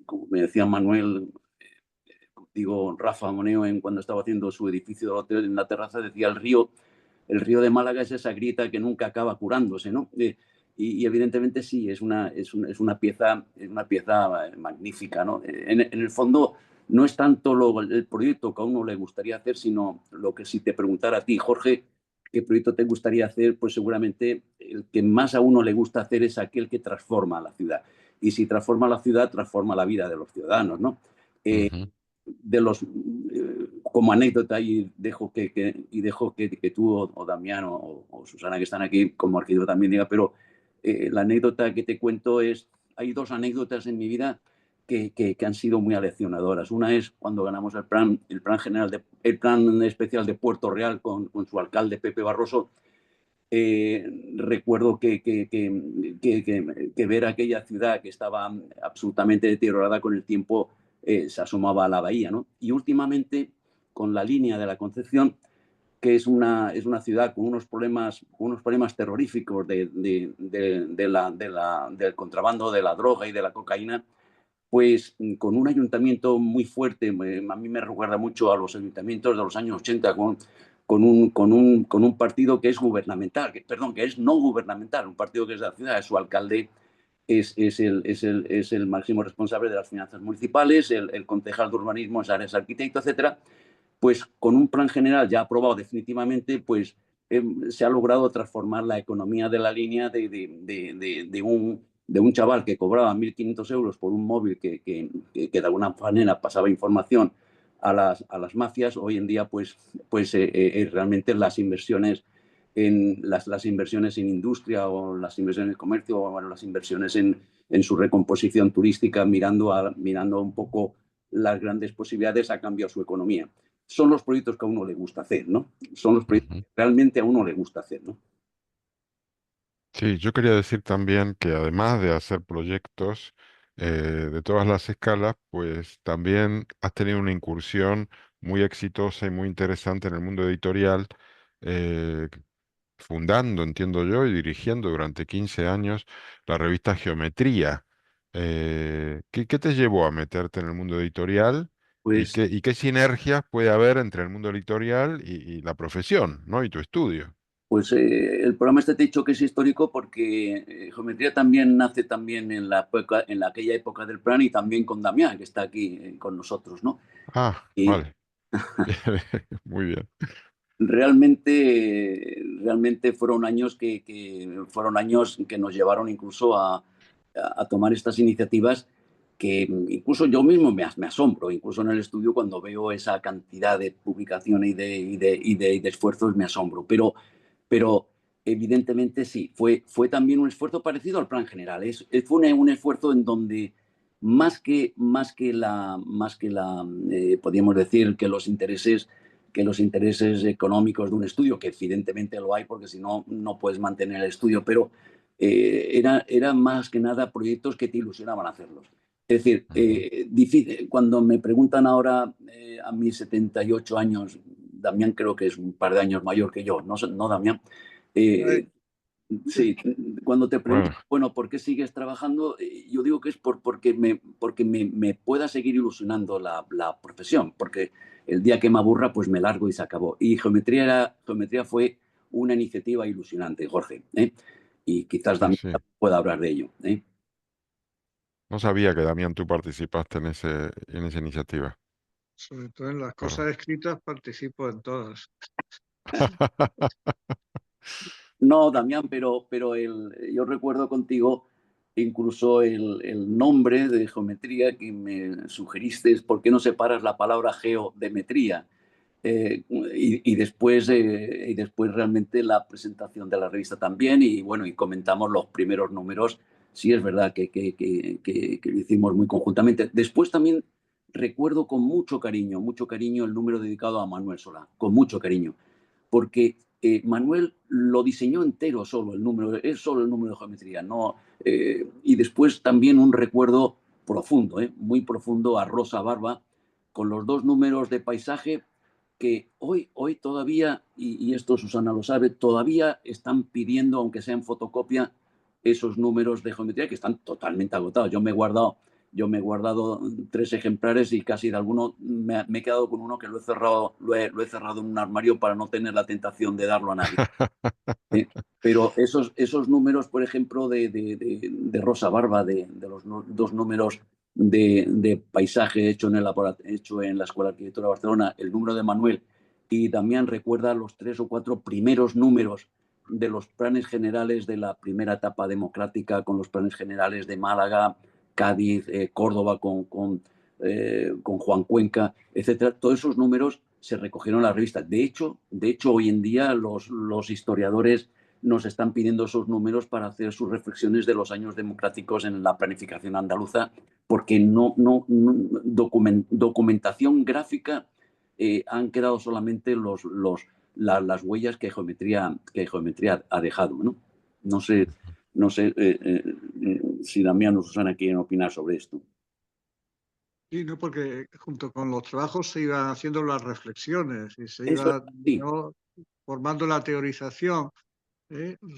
como me decía Manuel, digo, Rafa Moneo, cuando estaba haciendo su edificio de hotel en la terraza, decía el río de Málaga es esa grieta que nunca acaba curándose, ¿no? Y evidentemente sí, es una pieza magnífica, ¿no? En el fondo no es tanto el proyecto que a uno le gustaría hacer, sino lo que si te preguntara a ti, Jorge, qué proyecto te gustaría hacer, pues seguramente el que más a uno le gusta hacer es aquel que transforma la ciudad. Y si transforma la ciudad, transforma la vida de los ciudadanos, ¿no? ujú. Como anécdota, y dejo que tú o Damián o Susana que están aquí como arquitecto también diga, pero la anécdota que te cuento hay dos anécdotas en mi vida que han sido muy aleccionadoras. Una es cuando ganamos el plan especial de Puerto Real con su alcalde Pepe Barroso. Recuerdo que ver aquella ciudad que estaba absolutamente deteriorada con el tiempo, se asomaba a la bahía, ¿no? Y últimamente, con la línea de la Concepción, que es una ciudad con unos problemas terroríficos del contrabando de la droga y de la cocaína, pues con un ayuntamiento muy fuerte. A mí me recuerda mucho a los ayuntamientos de los años 80 con un partido que es gubernamental, que es no gubernamental, un partido que es de la ciudad, su alcalde es el máximo responsable de las finanzas municipales, el concejal de urbanismo es arquitecto, etcétera. Pues con un plan general ya aprobado definitivamente, pues se ha logrado transformar la economía de la línea de un chaval que cobraba 1.500 euros por un móvil que de alguna manera pasaba información a las mafias. Hoy en día, pues realmente las inversiones las inversiones en industria o las inversiones en comercio o bueno, las inversiones en su recomposición turística, mirando un poco las grandes posibilidades, ha cambiado su economía. Son los proyectos que a uno le gusta hacer, ¿no? Son los proyectos que realmente a uno le gusta hacer, ¿no? Sí, yo quería decir también que además de hacer proyectos de todas las escalas, pues también has tenido una incursión muy exitosa y muy interesante en el mundo editorial, eh, fundando, entiendo yo, y dirigiendo durante 15 años la revista Geometría. ¿Qué te llevó a meterte en el mundo editorial Pues y qué sinergias puede haber entre el mundo editorial y la profesión, ¿no? Y tu estudio? el programa este te he dicho que es histórico porque Geometría también nace también en aquella época del plan y también con Damián, que está aquí con nosotros, ¿no? Ah, Y vale. Muy bien. realmente fueron años fueron años que nos llevaron incluso a tomar estas iniciativas que incluso yo mismo me asombro, incluso en el estudio cuando veo esa cantidad de publicaciones y de esfuerzos me asombro. Pero evidentemente sí, fue también un esfuerzo parecido al plan general. Fue un esfuerzo en donde podríamos decir que los intereses económicos de un estudio, que evidentemente lo hay porque si no, no puedes mantener el estudio, pero era más que nada proyectos que te ilusionaban hacerlos. Es decir, Ujú. cuando me preguntan ahora a mis 78 años, Damián creo que es un par de años mayor que yo, no, no Damián, Ay, eh, sí, cuando te preguntan, Bueno, bueno, ¿por qué sigues trabajando? Yo digo que es porque me pueda seguir ilusionando la profesión, porque el día que me aburra, pues me largo y se acabó. Y geometría fue una iniciativa ilusionante, Jorge, ¿eh? Y quizás sí, también sí. pueda hablar de ello, ¿eh? No sabía que, Damián, tú participaste en esa iniciativa. sobre todo en las Perdón. cosas escritas participo en todas. No, Damián, pero yo recuerdo contigo incluso el nombre de geometría que me sugeriste es ¿por qué no separas la palabra geodemetría? Y después realmente la presentación de la revista también y bueno, y comentamos los primeros números. Sí, es verdad que lo hicimos muy conjuntamente. Después también recuerdo con mucho cariño el número dedicado a Manuel Solá, con mucho cariño porque Manuel lo diseñó entero solo, es solo el número de geometría. No, y después también un recuerdo profundo, muy profundo a Rosa Barba, con los dos números de paisaje que hoy todavía, y esto Susana lo sabe, todavía están pidiendo, aunque sea en fotocopia, esos números de geometría que están totalmente agotados. Yo me he guardado 3 ejemplares y casi de alguno me he quedado con uno que lo he cerrado en un armario para no tener la tentación de darlo a nadie. ¿Eh? Pero esos números, por ejemplo, de Rosa Barba, de los dos números de paisaje hecho en la Escuela de Arquitectura de Barcelona, el número de Manuel, y también recuerda los 3 o 4 primeros números de los planes generales de la primera etapa democrática, con los planes generales de Málaga, Cádiz, Córdoba con Juan Cuenca, etcétera. Todos esos números se recogieron en la revista. De hecho, hoy en día los historiadores nos están pidiendo esos números para hacer sus reflexiones de los años democráticos en la planificación andaluza, porque documentación gráfica han quedado solamente las huellas que geometría ha dejado, ¿no? No sé, no sé si Damián o Susana quieren opinar sobre esto. Sí, ¿no? Porque junto con los trabajos se iban haciendo las reflexiones y se Eso es iba, así. ¿no?, formando la teorización,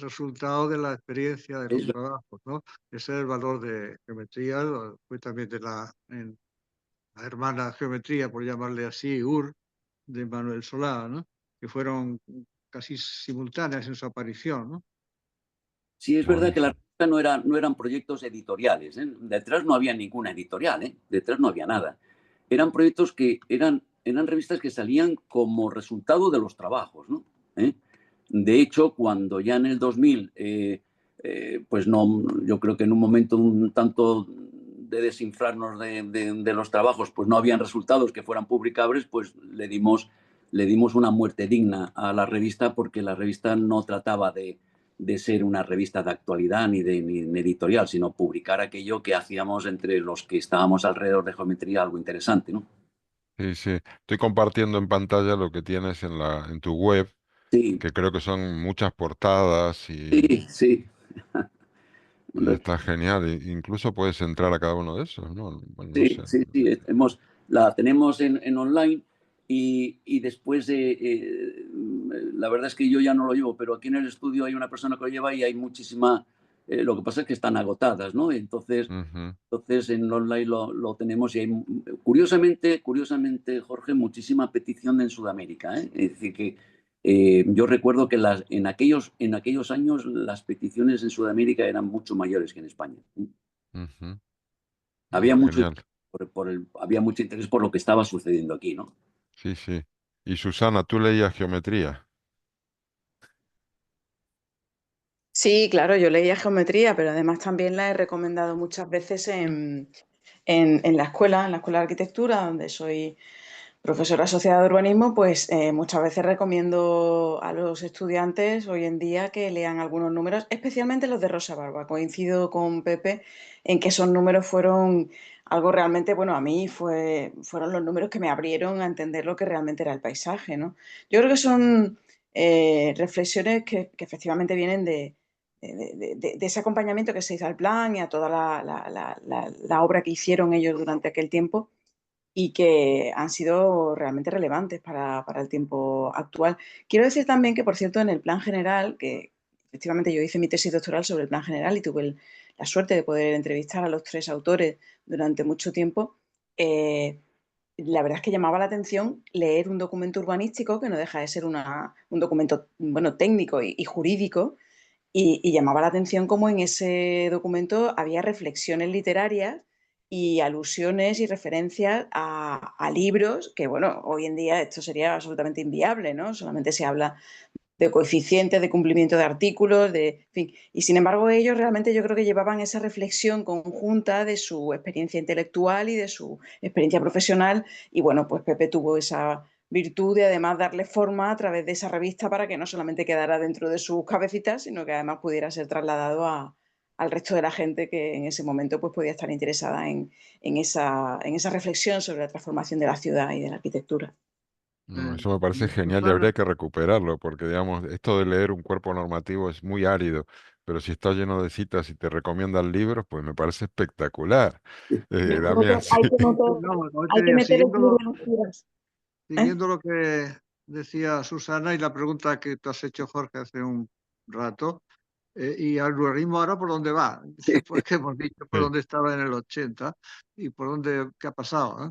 resultado de la experiencia de los Es trabajos, ¿no? Ese es el valor de geometría, fue también en la hermana geometría, por llamarle así, de Manuel Solá, ¿no? Que fueron casi simultáneas en su aparición, ¿no? Sí, es verdad que la Buenísimo. revista no eran proyectos editoriales, ¿eh? Detrás no había ninguna editorial, ¿eh? Detrás no había nada. Eran proyectos que eran revistas que salían como resultado de los trabajos, ¿no? ¿Eh? De hecho, cuando ya en el 2000, pues no, yo creo que en un momento un tanto de desinflarnos de los trabajos, pues no habían resultados que fueran publicables, pues le dimos una muerte digna a la revista porque la revista no trataba de ser una revista de actualidad ni editorial, sino publicar aquello que hacíamos entre los que estábamos alrededor de geometría, algo interesante, ¿no? Sí, sí. Estoy compartiendo en pantalla lo que tienes en tu web, Sí, que creo que son muchas portadas sí, sí. Está genial. Incluso puedes entrar a cada uno de esos, ¿no? Bueno, no Sí, sé. sí, sí, la tenemos en online y después la verdad es que yo ya no lo llevo, pero aquí en el estudio hay una persona que lo lleva y hay muchísima, lo que pasa es que están agotadas, ¿no? Entonces en online lo tenemos y hay, curiosamente, Jorge, muchísima petición en Sudamérica, ¿eh? Es decir, que yo recuerdo que en aquellos años las peticiones en Sudamérica eran mucho mayores que en España. Había mucho, Genial. había mucho interés por lo que estaba sucediendo aquí, ¿no? Sí, sí. Y Susana, ¿tú leías geometría? Sí, claro, yo leía geometría, pero además también la he recomendado muchas veces en en la escuela de arquitectura, donde soy profesora asociada de urbanismo, pues muchas veces recomiendo a los estudiantes hoy en día que lean algunos números, especialmente los de Rosa Barba. Coincido con Pepe en que esos números fueron algo realmente, bueno, a mí fueron los números que me abrieron a entender lo que realmente era el paisaje, ¿no? Yo creo que son reflexiones que efectivamente vienen de ese acompañamiento que se hizo al plan y a toda la obra que hicieron ellos durante aquel tiempo y que han sido realmente relevantes para el tiempo actual. Quiero decir también que, por cierto, en el plan general, que efectivamente yo hice mi tesis doctoral sobre el plan general y tuve la suerte de poder entrevistar a los tres autores durante mucho tiempo, la verdad es que llamaba la atención leer un documento urbanístico que no deja de ser un documento, bueno, técnico y jurídico, y llamaba la atención cómo en ese documento había reflexiones literarias y alusiones y referencias a libros que, bueno, hoy en día esto sería absolutamente inviable, ¿no? Solamente se habla de coeficientes, de cumplimiento de artículos, en fin. Y sin embargo, ellos realmente yo creo que llevaban esa reflexión conjunta de su experiencia intelectual y de su experiencia profesional. Y bueno, pues Pepe tuvo esa virtud de además darle forma a través de esa revista para que no solamente quedara dentro de sus cabecitas, sino que además pudiera ser trasladado al resto de la gente que en ese momento pues, podía estar interesada en esa reflexión sobre la transformación de la ciudad y de la arquitectura. No, eso me parece genial y Susana, habría que recuperarlo, porque digamos, esto de leer un cuerpo normativo es muy árido, pero si está lleno de citas y te recomiendan libros, pues me parece espectacular. Damián, sí. no, no Hay que tenía, meter el libro en las tiras. siguiendo lo que decía Susana y la pregunta que tú has hecho, Jorge, hace un rato, y al urbanismo ahora por dónde va, porque hemos dicho por Sí. dónde estaba en el 80 y por dónde, qué ha pasado, ¿eh?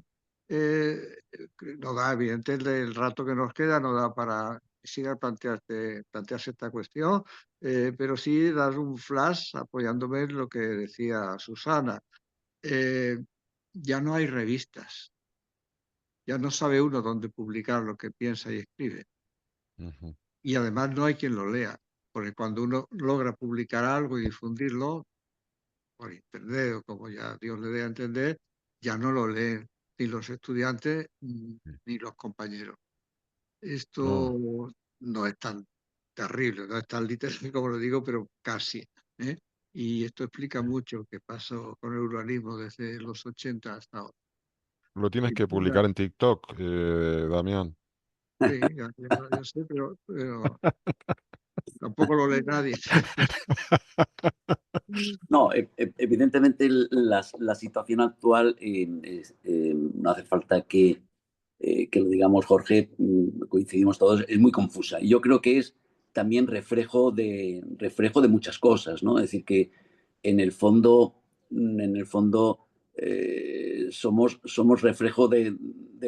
No da, evidente, el rato que nos queda no da para siga plantearse esta cuestión, pero sí dar un flash apoyándome en lo que decía Susana. Eh, ya no hay revistas, ya no sabe uno dónde publicar lo que piensa y escribe. Ujú. Y además no hay quien lo lea, porque cuando uno logra publicar algo y difundirlo por internet o como ya Dios le dé a entender, ya no lo leen ni los estudiantes ni los compañeros. No, Esto no es tan terrible, no es tan literal como lo digo, pero casi, ¿eh? Y esto explica mucho qué pasó con el urbanismo desde los 80 hasta ahora. lo tienes Y que nada, publicar en TikTok, Damián. sí, ya sé, pero tampoco lo lee nadie. No, evidentemente la situación actual no hace falta que lo digamos, Jorge, coincidimos todos, es muy confusa. Y yo creo que es también reflejo de muchas cosas, ¿no? Es decir, que en el fondo, somos reflejo de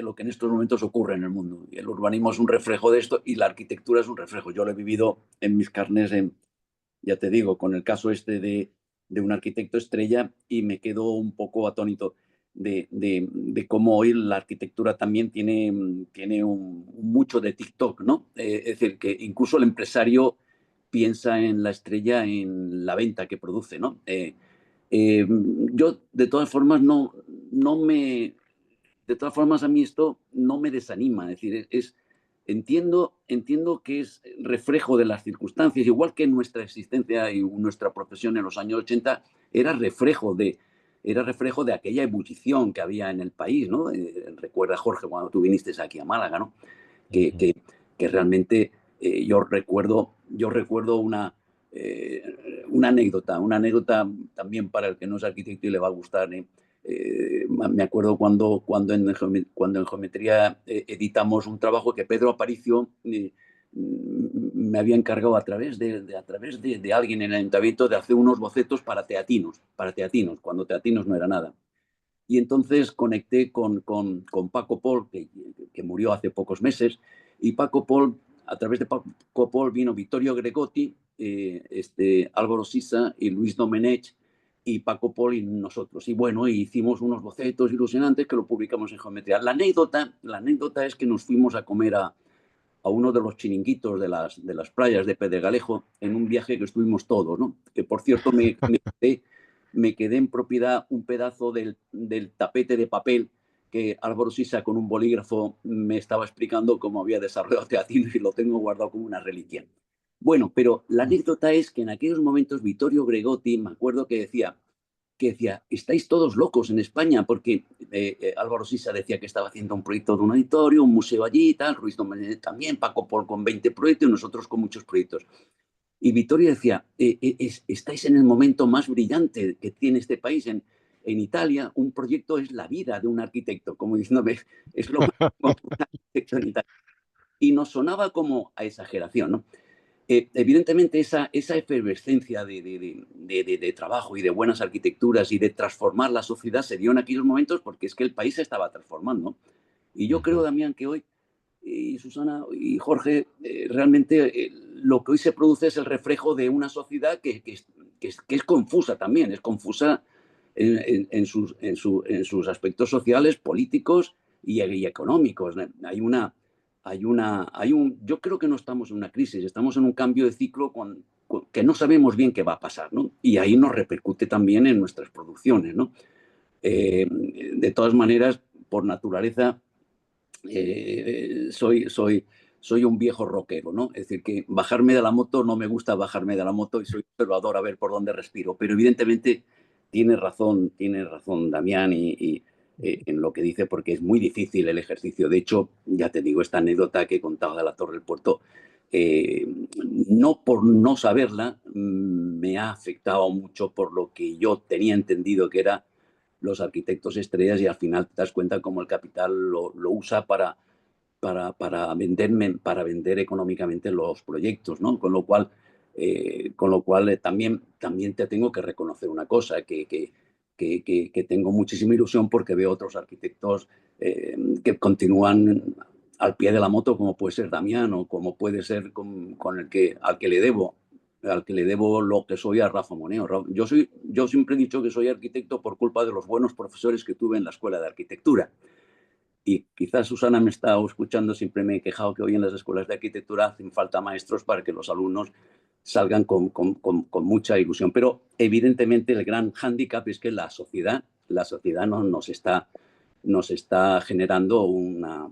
lo que en estos momentos ocurre en el mundo. Y el urbanismo es un reflejo de esto y la arquitectura es un reflejo. Yo lo he vivido en mis carnes, ya te digo, con el caso este de un arquitecto estrella y me quedo un poco atónito de cómo hoy la arquitectura también tiene mucho de TikTok, ¿no? Es decir, que incluso el empresario piensa en la estrella, en la venta que produce, ¿no? Yo, de todas formas, no me... De todas formas, a mí esto no me desanima, es decir, entiendo que es reflejo de las circunstancias, igual que nuestra existencia y nuestra profesión en los años 80 era reflejo de aquella ebullición que había en el país, ¿no? Recuerda, Jorge, cuando tú viniste aquí a Málaga, ¿no? Que realmente yo recuerdo una anécdota también para el que no es arquitecto y le va a gustar. Me acuerdo cuando en geometría editamos un trabajo que Pedro Aparicio me había encargado a través de alguien en el ayuntamiento de hacer unos bocetos para teatinos, cuando teatinos no era nada. Y entonces conecté con Paco Pol, que murió hace pocos meses, y Paco Pol, a través de Paco Pol vino Vittorio Gregotti, Álvaro Sisa y Luis Domenech, y Paco Pol y nosotros. Y bueno, hicimos unos bocetos ilusionantes que lo publicamos en Geometría. La anécdota es que nos fuimos a comer a uno de los chiringuitos de las playas de Pedregalejo en un viaje que estuvimos todos, ¿no? Que por cierto me quedé en propiedad un pedazo del tapete de papel que Álvaro Sisa con un bolígrafo me estaba explicando cómo había desarrollado teatino y lo tengo guardado como una reliquia. Bueno, pero la anécdota es que en aquellos momentos Vittorio Gregotti, me acuerdo que decía, estáis todos locos en España, porque Álvaro Sisa decía que estaba haciendo un proyecto de un auditorio, un museo allí y tal, Ruiz Domenech también, Paco Pol con 20 proyectos y nosotros con muchos proyectos. Y Vittorio decía, estáis en el momento más brillante que tiene este país. En Italia, un proyecto es la vida de un arquitecto, como diciéndome, es lo más un arquitecto en Italia. Y nos sonaba como a exageración, ¿no? Evidentemente esa efervescencia de trabajo y de buenas arquitecturas y de transformar la sociedad se dio en aquellos momentos porque es que el país se estaba transformando. Y yo creo, Damián, que hoy, y Susana y Jorge, realmente lo que hoy se produce es el reflejo de una sociedad que es confusa también, es confusa en sus aspectos sociales, políticos y económicos. Yo creo que no estamos en una crisis, estamos en un cambio de ciclo que no sabemos bien qué va a pasar, ¿no? Y ahí nos repercute también en nuestras producciones, ¿no? De todas maneras, por naturaleza, soy un viejo rockero, ¿no? Es decir, que bajarme de la moto, no me gusta bajarme de la moto y soy observador a ver por dónde respiro. Pero evidentemente tiene razón Damián en lo que dice, porque es muy difícil el ejercicio. De hecho, ya te digo, esta anécdota que he contado de la Torre del Puerto, no por no saberla, me ha afectado mucho por lo que yo tenía entendido que era los arquitectos estrellas, y al final te das cuenta cómo el capital lo usa para vender económicamente los proyectos, ¿no? Con lo cual también te tengo que reconocer una cosa, que tengo muchísima ilusión porque veo otros arquitectos que continúan al pie de la moto, como puede ser Damián o como puede ser al que le debo lo que soy a Rafa Moneo. Yo siempre he dicho que soy arquitecto por culpa de los buenos profesores que tuve en la escuela de arquitectura. Y quizás Susana me está escuchando, siempre me he quejado que hoy en las escuelas de arquitectura hacen falta maestros para que los alumnos salgan con mucha ilusión. Pero evidentemente el gran hándicap es que la sociedad nos está generando una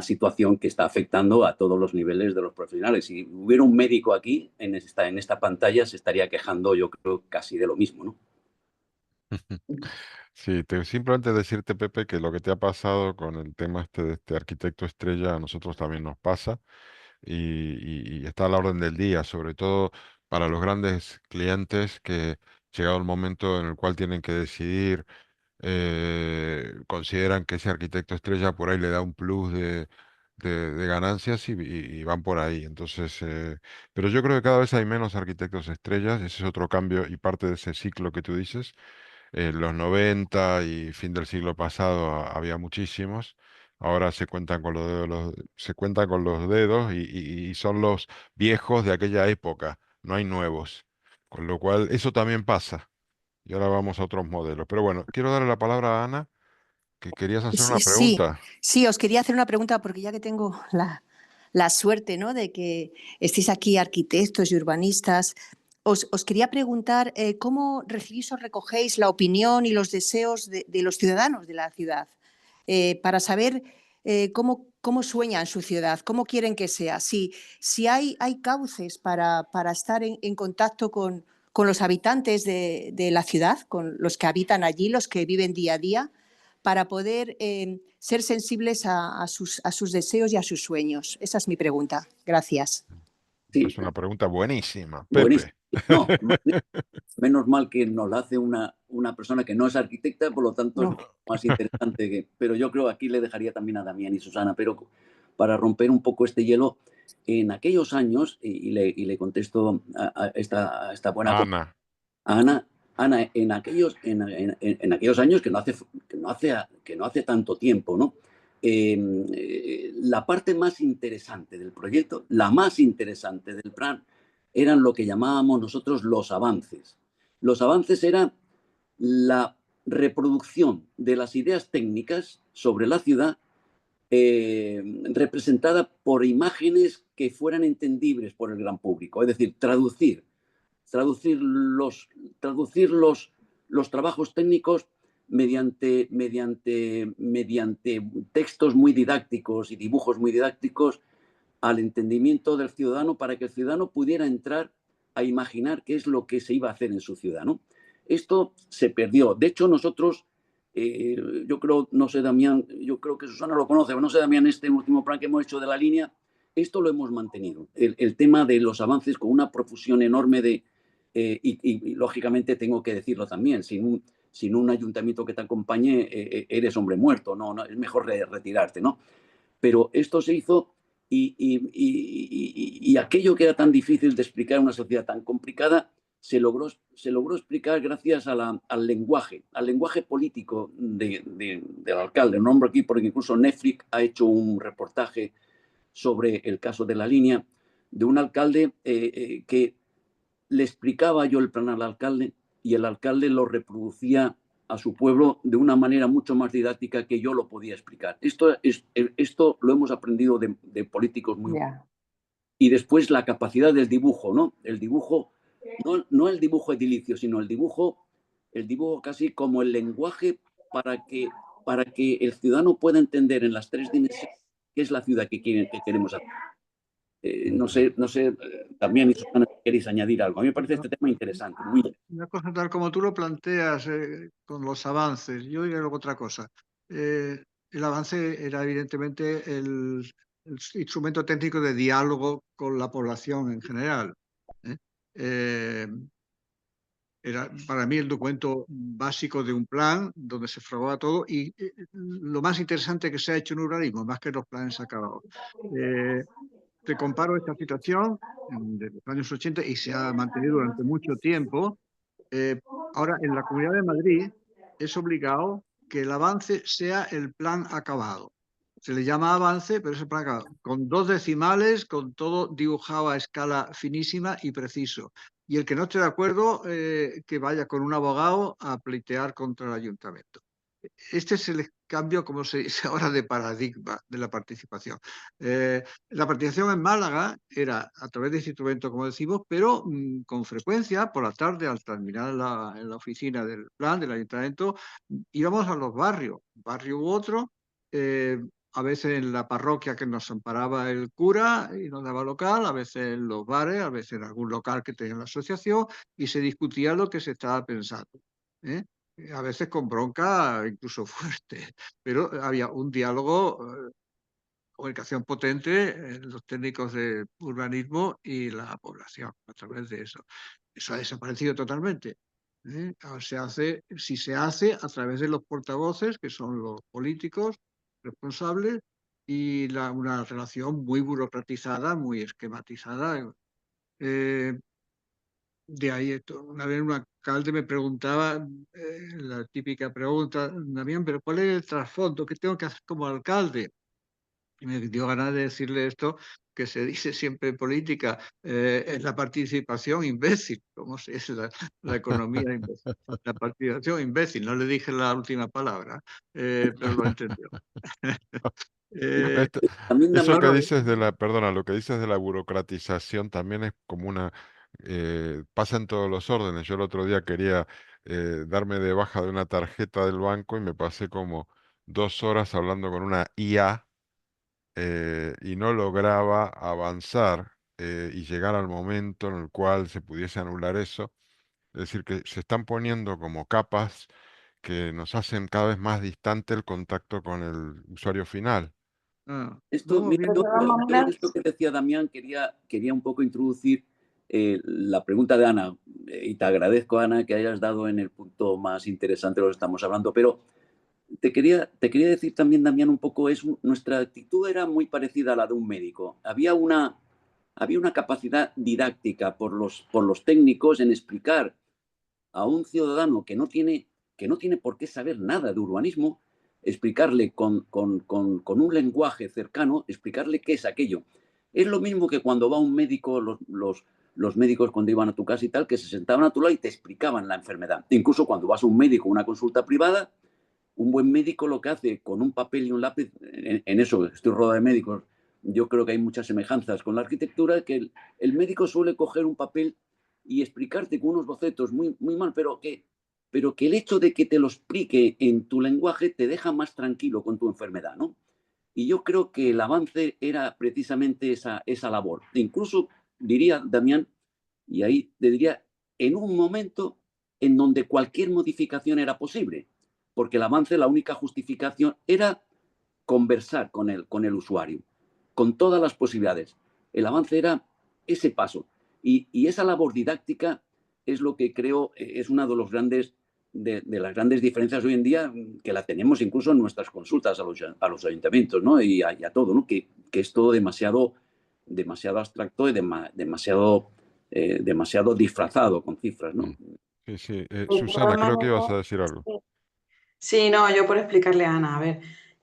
situación que está afectando a todos los niveles de los profesionales. Si hubiera un médico aquí, en esta pantalla, se estaría quejando, yo creo, casi de lo mismo, ¿no? Sí, simplemente decirte, Pepe, que lo que te ha pasado con el tema de este arquitecto estrella, a nosotros también nos pasa y está a la orden del día, sobre todo para los grandes clientes que llegado el momento en el cual tienen que decidir, consideran que ese arquitecto estrella por ahí le da un plus de ganancias y van por ahí. Entonces, pero yo creo que cada vez hay menos arquitectos estrellas, ese es otro cambio y parte de ese ciclo que tú dices. En los 90 y fin del siglo pasado había muchísimos. Ahora se cuentan con los dedos, se cuentan con los dedos y son los viejos de aquella época, no hay nuevos. Con lo cual, eso también pasa. Y ahora vamos a otros modelos. Pero bueno, quiero darle la palabra a Ana, que querías hacer una Sí, pregunta. sí, os quería hacer una pregunta porque ya que tengo la suerte, ¿no?, de que estéis aquí arquitectos y urbanistas, os quería preguntar cómo recibís o recogéis la opinión y los deseos de los ciudadanos de la ciudad para saber cómo sueñan su ciudad, cómo quieren que sea, si hay cauces para estar en contacto con los habitantes de la ciudad, con los que habitan allí, los que viven día a día, para poder ser sensibles a sus deseos y a sus sueños. Esa es mi pregunta. Gracias. Sí, Es una pregunta buenísima. buenísimo. Pepe. No, menos mal que nos la hace una persona que no es arquitecta, por lo tanto es No. más interesante. Pero yo creo que aquí le dejaría también a Damián y Susana, pero para romper un poco este hielo, en aquellos años, y le contesto a esta buena Ana. Ana, en aquellos años que no hace tanto tiempo, ¿no? La parte más interesante del proyecto, la más interesante del plan, eran lo que llamábamos nosotros los avances. Los avances eran la reproducción de las ideas técnicas sobre la ciudad representada por imágenes que fueran entendibles por el gran público, es decir, traducir los trabajos técnicos mediante textos muy didácticos y dibujos muy didácticos al entendimiento del ciudadano para que el ciudadano pudiera entrar a imaginar qué es lo que se iba a hacer en su ciudad, ¿no? Esto se perdió. De hecho, nosotros, yo creo, no sé, Damián, yo creo que Susana lo conoce, pero no sé, Damián, este último plan que hemos hecho de la línea, esto lo hemos mantenido. El tema de los avances con una profusión enorme de, lógicamente tengo que decirlo también, sin un ayuntamiento que te acompañe, eres hombre muerto, no, es mejor retirarte, ¿no? Pero esto se hizo y aquello que era tan difícil de explicar en una sociedad tan complicada se logró explicar gracias al lenguaje político del alcalde. Lo nombro aquí porque incluso Netflix ha hecho un reportaje sobre el caso de la línea de un alcalde que le explicaba yo el plan al alcalde y el alcalde lo reproducía a su pueblo de una manera mucho más didáctica que yo lo podía explicar. Esto lo hemos aprendido de políticos muy buenos. Y después la capacidad del dibujo, ¿no? El dibujo, no el dibujo edilicio, sino el dibujo casi como el lenguaje para que el ciudadano pueda entender en las tres dimensiones qué es la ciudad que queremos hacer. No sé, también Susana, si queréis añadir algo. A mí me parece este tema interesante. Una cosa tal como tú lo planteas con los avances, yo diré luego otra cosa. El avance era evidentemente el instrumento técnico de diálogo con la población en general. Era para mí el documento básico de un plan donde se fragaba todo y lo más interesante que se ha hecho en urbanismo, más que los planes acabados. Te comparo esta situación de los años 80 y se ha mantenido durante mucho tiempo. Ahora, en la Comunidad de Madrid es obligado que el avance sea el plan acabado. Se le llama avance, pero es el plan acabado. Con 2 decimales, con todo dibujado a escala finísima y preciso. Y el que no esté de acuerdo, que vaya con un abogado a pleitear contra el ayuntamiento. Este es el cambio, como se dice ahora, de paradigma de la participación. La participación en Málaga era a través de este instrumento, como decimos, pero con frecuencia, por la tarde, al terminar en la oficina del plan, del ayuntamiento, íbamos a los barrios, un barrio u otro, a veces en la parroquia que nos amparaba el cura y nos daba local, a veces en los bares, a veces en algún local que tenía la asociación, y se discutía lo que se estaba pensando. A veces con bronca incluso fuerte, pero había un diálogo, comunicación potente en los técnicos de urbanismo y la población a través de eso. Eso ha desaparecido totalmente. Si se hace a través de los portavoces, que son los políticos responsables, y una relación muy burocratizada, muy esquematizada. De ahí esto. Una vez un alcalde me preguntaba la típica pregunta, Damián, pero ¿cuál es el trasfondo? ¿Qué tengo que hacer como alcalde? Y me dio ganas de decirle esto que se dice siempre en política, es la participación imbécil, como si es la economía imbécil. La participación imbécil, no le dije la última palabra, pero lo entendió. También Eso que Bueno, dices perdona, lo que dices de la burocratización también es como pasa en todos los órdenes. Yo el otro día quería darme de baja de una tarjeta del banco y me pasé como 2 horas hablando con una IA y no lograba avanzar y llegar al momento en el cual se pudiese anular eso. Es decir, que se están poniendo como capas que nos hacen cada vez más distante el contacto con el usuario final. Esto, Vamos mira, viendo. yo en esto que decía Damián quería un poco introducir la pregunta de Ana, y te agradezco, Ana, que hayas dado en el punto más interesante de lo que estamos hablando, pero te quería decir también, Damián, un poco, nuestra actitud era muy parecida a la de un médico. Había una capacidad didáctica por los técnicos en explicar a un ciudadano que no tiene por qué saber nada de urbanismo, explicarle con un lenguaje cercano, explicarle qué es aquello. Es lo mismo que cuando va un médico, los médicos cuando iban a tu casa y tal, que se sentaban a tu lado y te explicaban la enfermedad. Incluso cuando vas a un médico, una consulta privada, un buen médico lo que hace con un papel y un lápiz, en eso estoy rodeado de médicos, yo creo que hay muchas semejanzas con la arquitectura, que el médico suele coger un papel y explicarte con unos bocetos muy, muy mal, pero que el hecho de que te lo explique en tu lenguaje te deja más tranquilo con tu enfermedad, ¿no? Y yo creo que el avance era precisamente esa labor. E incluso diría, Damián, y ahí te diría, en un momento en donde cualquier modificación era posible, porque el avance, la única justificación era conversar con el usuario, con todas las posibilidades. El avance era ese paso. Y esa labor didáctica es lo que creo es una de las grandes diferencias hoy en día, que la tenemos incluso en nuestras consultas a los ayuntamientos, ¿no? y a todo, ¿no? Que es todo demasiado abstracto y demasiado disfrazado con cifras, ¿no? Sí, sí. De Susana, todas creo que ibas a maneras, decir algo. sí, no, yo por explicarle a Ana, a ver,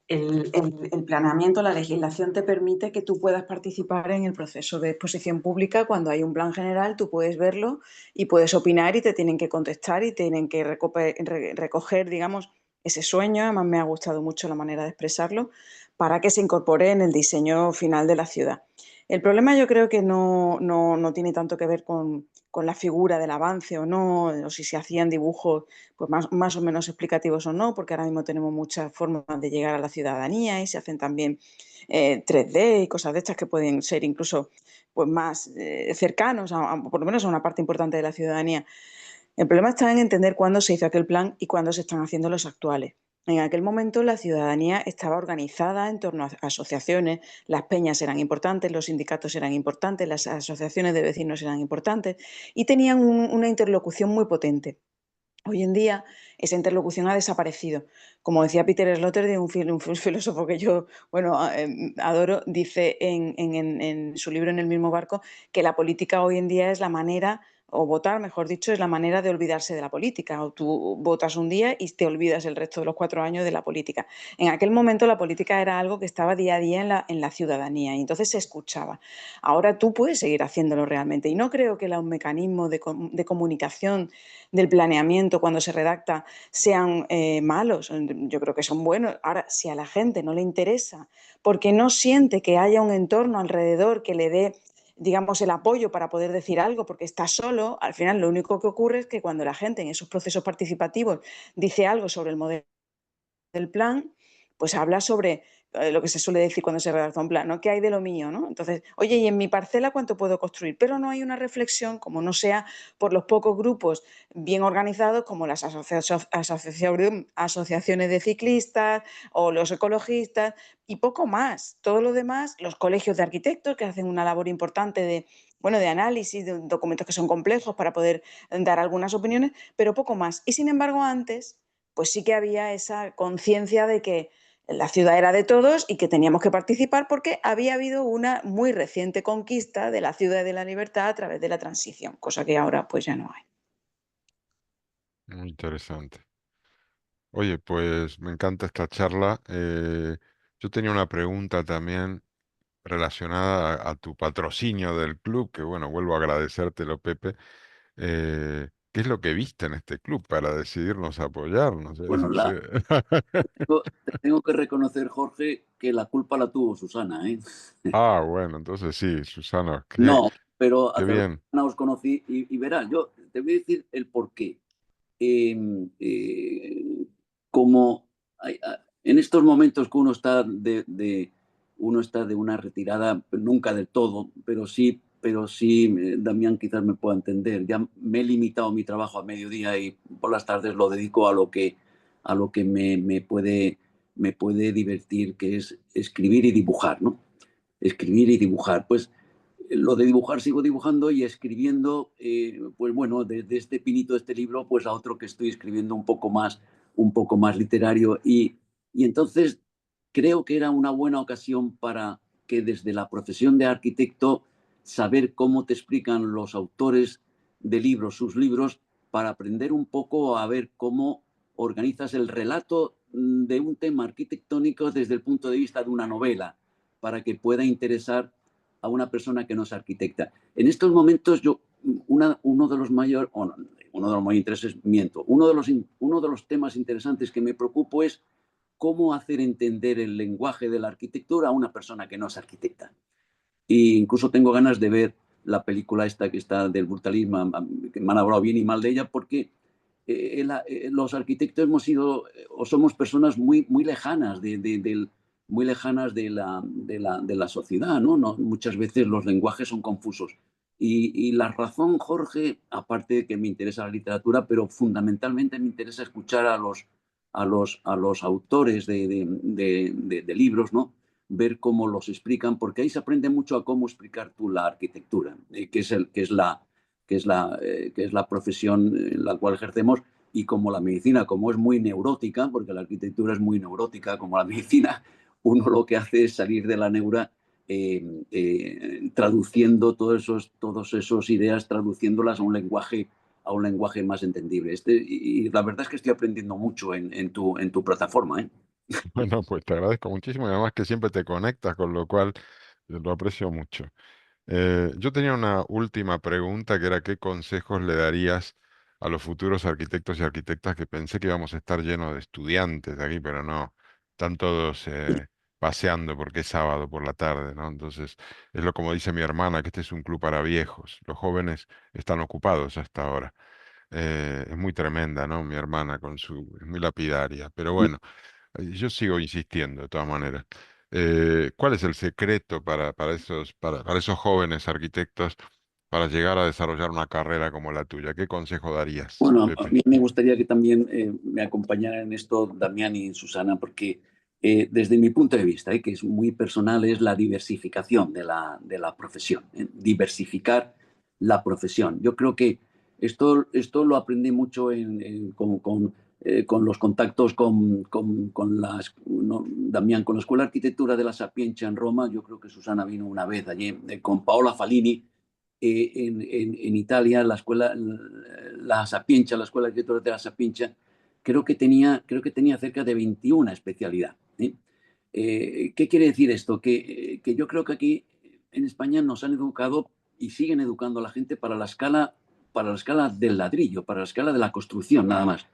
el planeamiento, la legislación te permite que tú puedas participar en el proceso de exposición pública. Cuando hay un plan general, tú puedes verlo y puedes opinar y te tienen que contestar y tienen que recoger, digamos, ese sueño. Además, me ha gustado mucho la manera de expresarlo para que se incorpore en el diseño final de la ciudad. El problema yo creo que no tiene tanto que ver con la figura del avance o no, o si se hacían dibujos pues más o menos explicativos o no, porque ahora mismo tenemos muchas formas de llegar a la ciudadanía y se hacen también 3D y cosas de estas que pueden ser incluso pues más cercanos, por lo menos a una parte importante de la ciudadanía. El problema está en entender cuándo se hizo aquel plan y cuándo se están haciendo los actuales. En aquel momento la ciudadanía estaba organizada en torno a asociaciones, las peñas eran importantes, los sindicatos eran importantes, las asociaciones de vecinos eran importantes y tenían una interlocución muy potente. Hoy en día esa interlocución ha desaparecido. Como decía Peter Sloterdijk, un filósofo que yo adoro, dice en su libro En el mismo barco que la política hoy en día es la manera, o votar, mejor dicho, es la manera de olvidarse de la política. O tú votas un día y te olvidas el resto de los 4 años de la política. En aquel momento la política era algo que estaba día a día en la ciudadanía y entonces se escuchaba. Ahora tú puedes seguir haciéndolo realmente y no creo que los mecanismos de comunicación del planeamiento cuando se redacta sean malos. Yo creo que son buenos. Ahora, si a la gente no le interesa porque no siente que haya un entorno alrededor que le dé, digamos, el apoyo para poder decir algo, porque está solo, al final lo único que ocurre es que cuando la gente en esos procesos participativos dice algo sobre el modelo del plan, pues habla sobre lo que se suele decir cuando se redacta un plan, ¿no? ¿Qué hay de lo mío, no? Entonces, oye, ¿y en mi parcela cuánto puedo construir? Pero no hay una reflexión, como no sea por los pocos grupos bien organizados, como las asociaciones de ciclistas o los ecologistas, y poco más. Todo lo demás, los colegios de arquitectos, que hacen una labor importante de análisis, de documentos que son complejos para poder dar algunas opiniones, pero poco más. Y sin embargo, antes pues sí que había esa conciencia de que la ciudad era de todos y que teníamos que participar porque había habido una muy reciente conquista de la ciudad y de la libertad a través de la transición, cosa que ahora pues ya no hay. Muy interesante. Oye, pues me encanta esta charla. Yo tenía una pregunta también relacionada a tu patrocinio del club, que bueno, vuelvo a agradecértelo, Pepe. ¿Qué es lo que viste en este club para decidirnos a apoyarnos? Bueno, te tengo que reconocer, Jorge, que la culpa la tuvo Susana, ¿eh? Ah, bueno, entonces sí, Susana, No, pero a qué través de bien. Susana os conocí y verás, yo te voy a decir el porqué. Como en estos momentos que uno está de una retirada, nunca del todo, pero sí, Damián quizás me pueda entender. Ya me he limitado mi trabajo a mediodía y por las tardes lo dedico a lo que me me puede divertir, que es escribir y dibujar, ¿no? Escribir y dibujar. Pues lo de dibujar sigo dibujando y escribiendo, pues bueno, desde este pinito de este libro, pues a otro que estoy escribiendo un poco más literario. Y entonces creo que era una buena ocasión para que desde la profesión de arquitecto, saber cómo te explican los autores de libros, sus libros, para aprender un poco a ver cómo organizas el relato de un tema arquitectónico desde el punto de vista de una novela, para que pueda interesar a una persona que no es arquitecta. En estos momentos yo, uno de los mayores, uno de los mayores intereses, uno de los temas interesantes que me preocupo es cómo hacer entender el lenguaje de la arquitectura a una persona que no es arquitecta. E incluso tengo ganas de ver la película esta que está del brutalismo, que me han hablado bien y mal de ella, porque los arquitectos hemos sido o somos personas muy lejanas muy lejanas de la sociedad, ¿no? Muchas veces los lenguajes son confusos. Y la razón, Jorge, aparte de que me interesa la literatura, pero fundamentalmente me interesa escuchar a los autores de libros, ¿no? Ver cómo los explican, porque ahí se aprende mucho a cómo explicar tú la arquitectura, que es la profesión en la cual ejercemos, y como la medicina, como es muy neurótica, porque la arquitectura es muy neurótica, como la medicina, uno lo que hace es salir de la neura traduciendo todas esas ideas, traduciéndolas a un lenguaje más entendible. Y la verdad es que estoy aprendiendo mucho en tu plataforma, ¿eh? Bueno, pues te agradezco muchísimo y además que siempre te conectas, con lo cual lo aprecio mucho. Yo tenía una última pregunta que era ¿qué consejos le darías a los futuros arquitectos y arquitectas que pensé que íbamos a estar llenos de estudiantes aquí, pero no, están todos paseando porque es sábado por la tarde, ¿no? Entonces, es lo como dice mi hermana, que este es un club para viejos. Los jóvenes están ocupados hasta ahora. Es muy tremenda, ¿no? Mi hermana es muy lapidaria, pero bueno. Yo sigo insistiendo de todas maneras. ¿Cuál es el secreto para esos jóvenes arquitectos para llegar a desarrollar una carrera como la tuya? ¿Qué consejo darías, Bueno, a Pepe? mí me gustaría que también me acompañaran en esto Damián y Susana, porque desde mi punto de vista, que es muy personal, es la diversificación de la profesión, diversificar la profesión. Yo creo que esto lo aprendí mucho con los contactos Damián, con la Escuela de Arquitectura de la Sapienza en Roma. Yo creo que Susana vino una vez allí, con Paola Falini, en Italia, la Sapienza, la Escuela de Arquitectura de la Sapienza, creo que tenía cerca de 21 especialidades. ¿Qué quiere decir esto? Que yo creo que aquí en España nos han educado y siguen educando a la gente para la escala del ladrillo, para la escala de la construcción, nada más.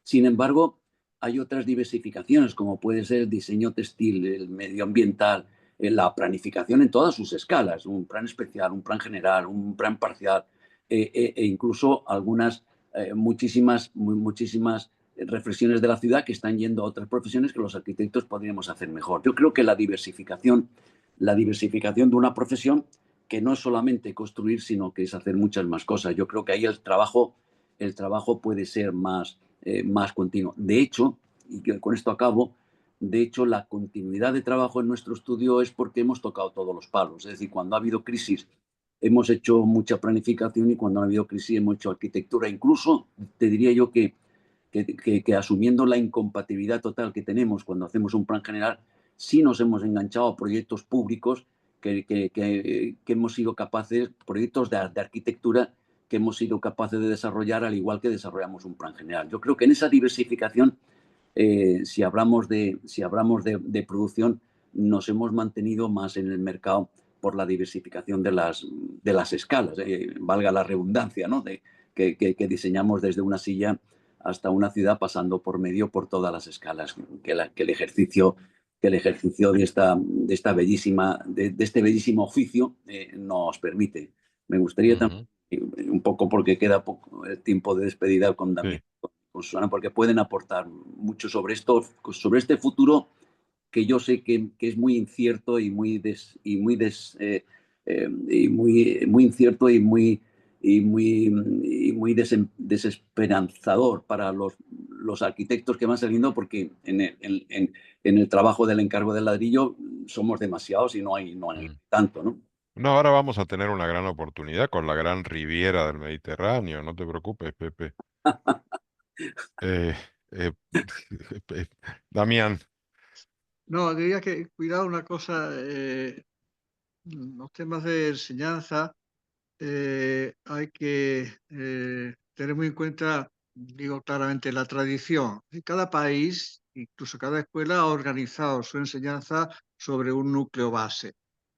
Sin embargo, hay otras diversificaciones, como puede ser el diseño textil, el medioambiental, la planificación en todas sus escalas, un plan especial, un plan general, un plan parcial, e incluso muchísimas reflexiones de la ciudad que están yendo a otras profesiones que los arquitectos podríamos hacer mejor. Yo creo que la diversificación de una profesión, que no es solamente construir, sino que es hacer muchas más cosas. Yo creo que ahí el trabajo puede ser más continuo. De hecho, y con esto acabo, la continuidad de trabajo en nuestro estudio es porque hemos tocado todos los palos. Es decir, cuando ha habido crisis hemos hecho mucha planificación, y cuando ha habido crisis hemos hecho arquitectura. Incluso te diría yo que asumiendo la incompatibilidad total que tenemos cuando hacemos un plan general, sí nos hemos enganchado a proyectos públicos que hemos sido capaces, proyectos de arquitectura que hemos sido capaces de desarrollar, al igual que desarrollamos un plan general. Yo creo que en esa diversificación, si hablamos de producción, nos hemos mantenido más en el mercado por la diversificación de las escalas, valga la redundancia, ¿no? Que diseñamos desde una silla hasta una ciudad, pasando por todas las escalas que el ejercicio de este bellísimo oficio nos permite. Me gustaría también, un poco porque queda poco el tiempo de despedida con Damián, con Susana, porque pueden aportar mucho sobre este futuro que yo sé que es muy incierto y muy incierto y y muy desesperanzador para los arquitectos que van saliendo, porque en el trabajo del encargo del ladrillo somos demasiados y no hay tanto, ¿no? No, ahora vamos a tener una gran oportunidad con la gran Riviera del Mediterráneo, no te preocupes, Pepe. Eh, eh, Damián, No, diría que cuidado una cosa, los temas de enseñanza hay que tener muy en cuenta, digo claramente, la tradición. Y cada país, incluso cada escuela, ha organizado su enseñanza sobre un núcleo base.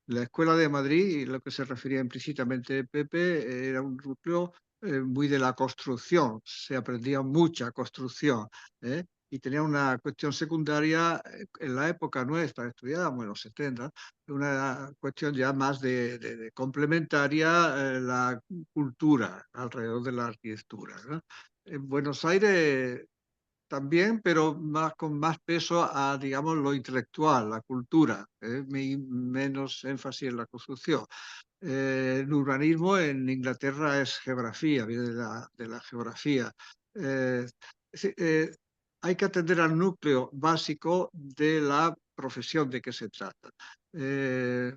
La Escuela de Madrid, y lo que se refería implícitamente Pepe, era un núcleo muy de la construcción, se aprendía mucha construcción, ¿eh? Y tenía una cuestión secundaria en la época nuestra, estudiábamos en los 70, una cuestión ya más de complementaria, la cultura alrededor de la arquitectura, ¿no? En Buenos Aires también, pero más, con más peso a, digamos, lo intelectual, la cultura, menos énfasis en la construcción. El urbanismo en Inglaterra es geografía, viene de la geografía. Eh, sí, hay que atender al núcleo básico de la profesión de que se trata. Eh,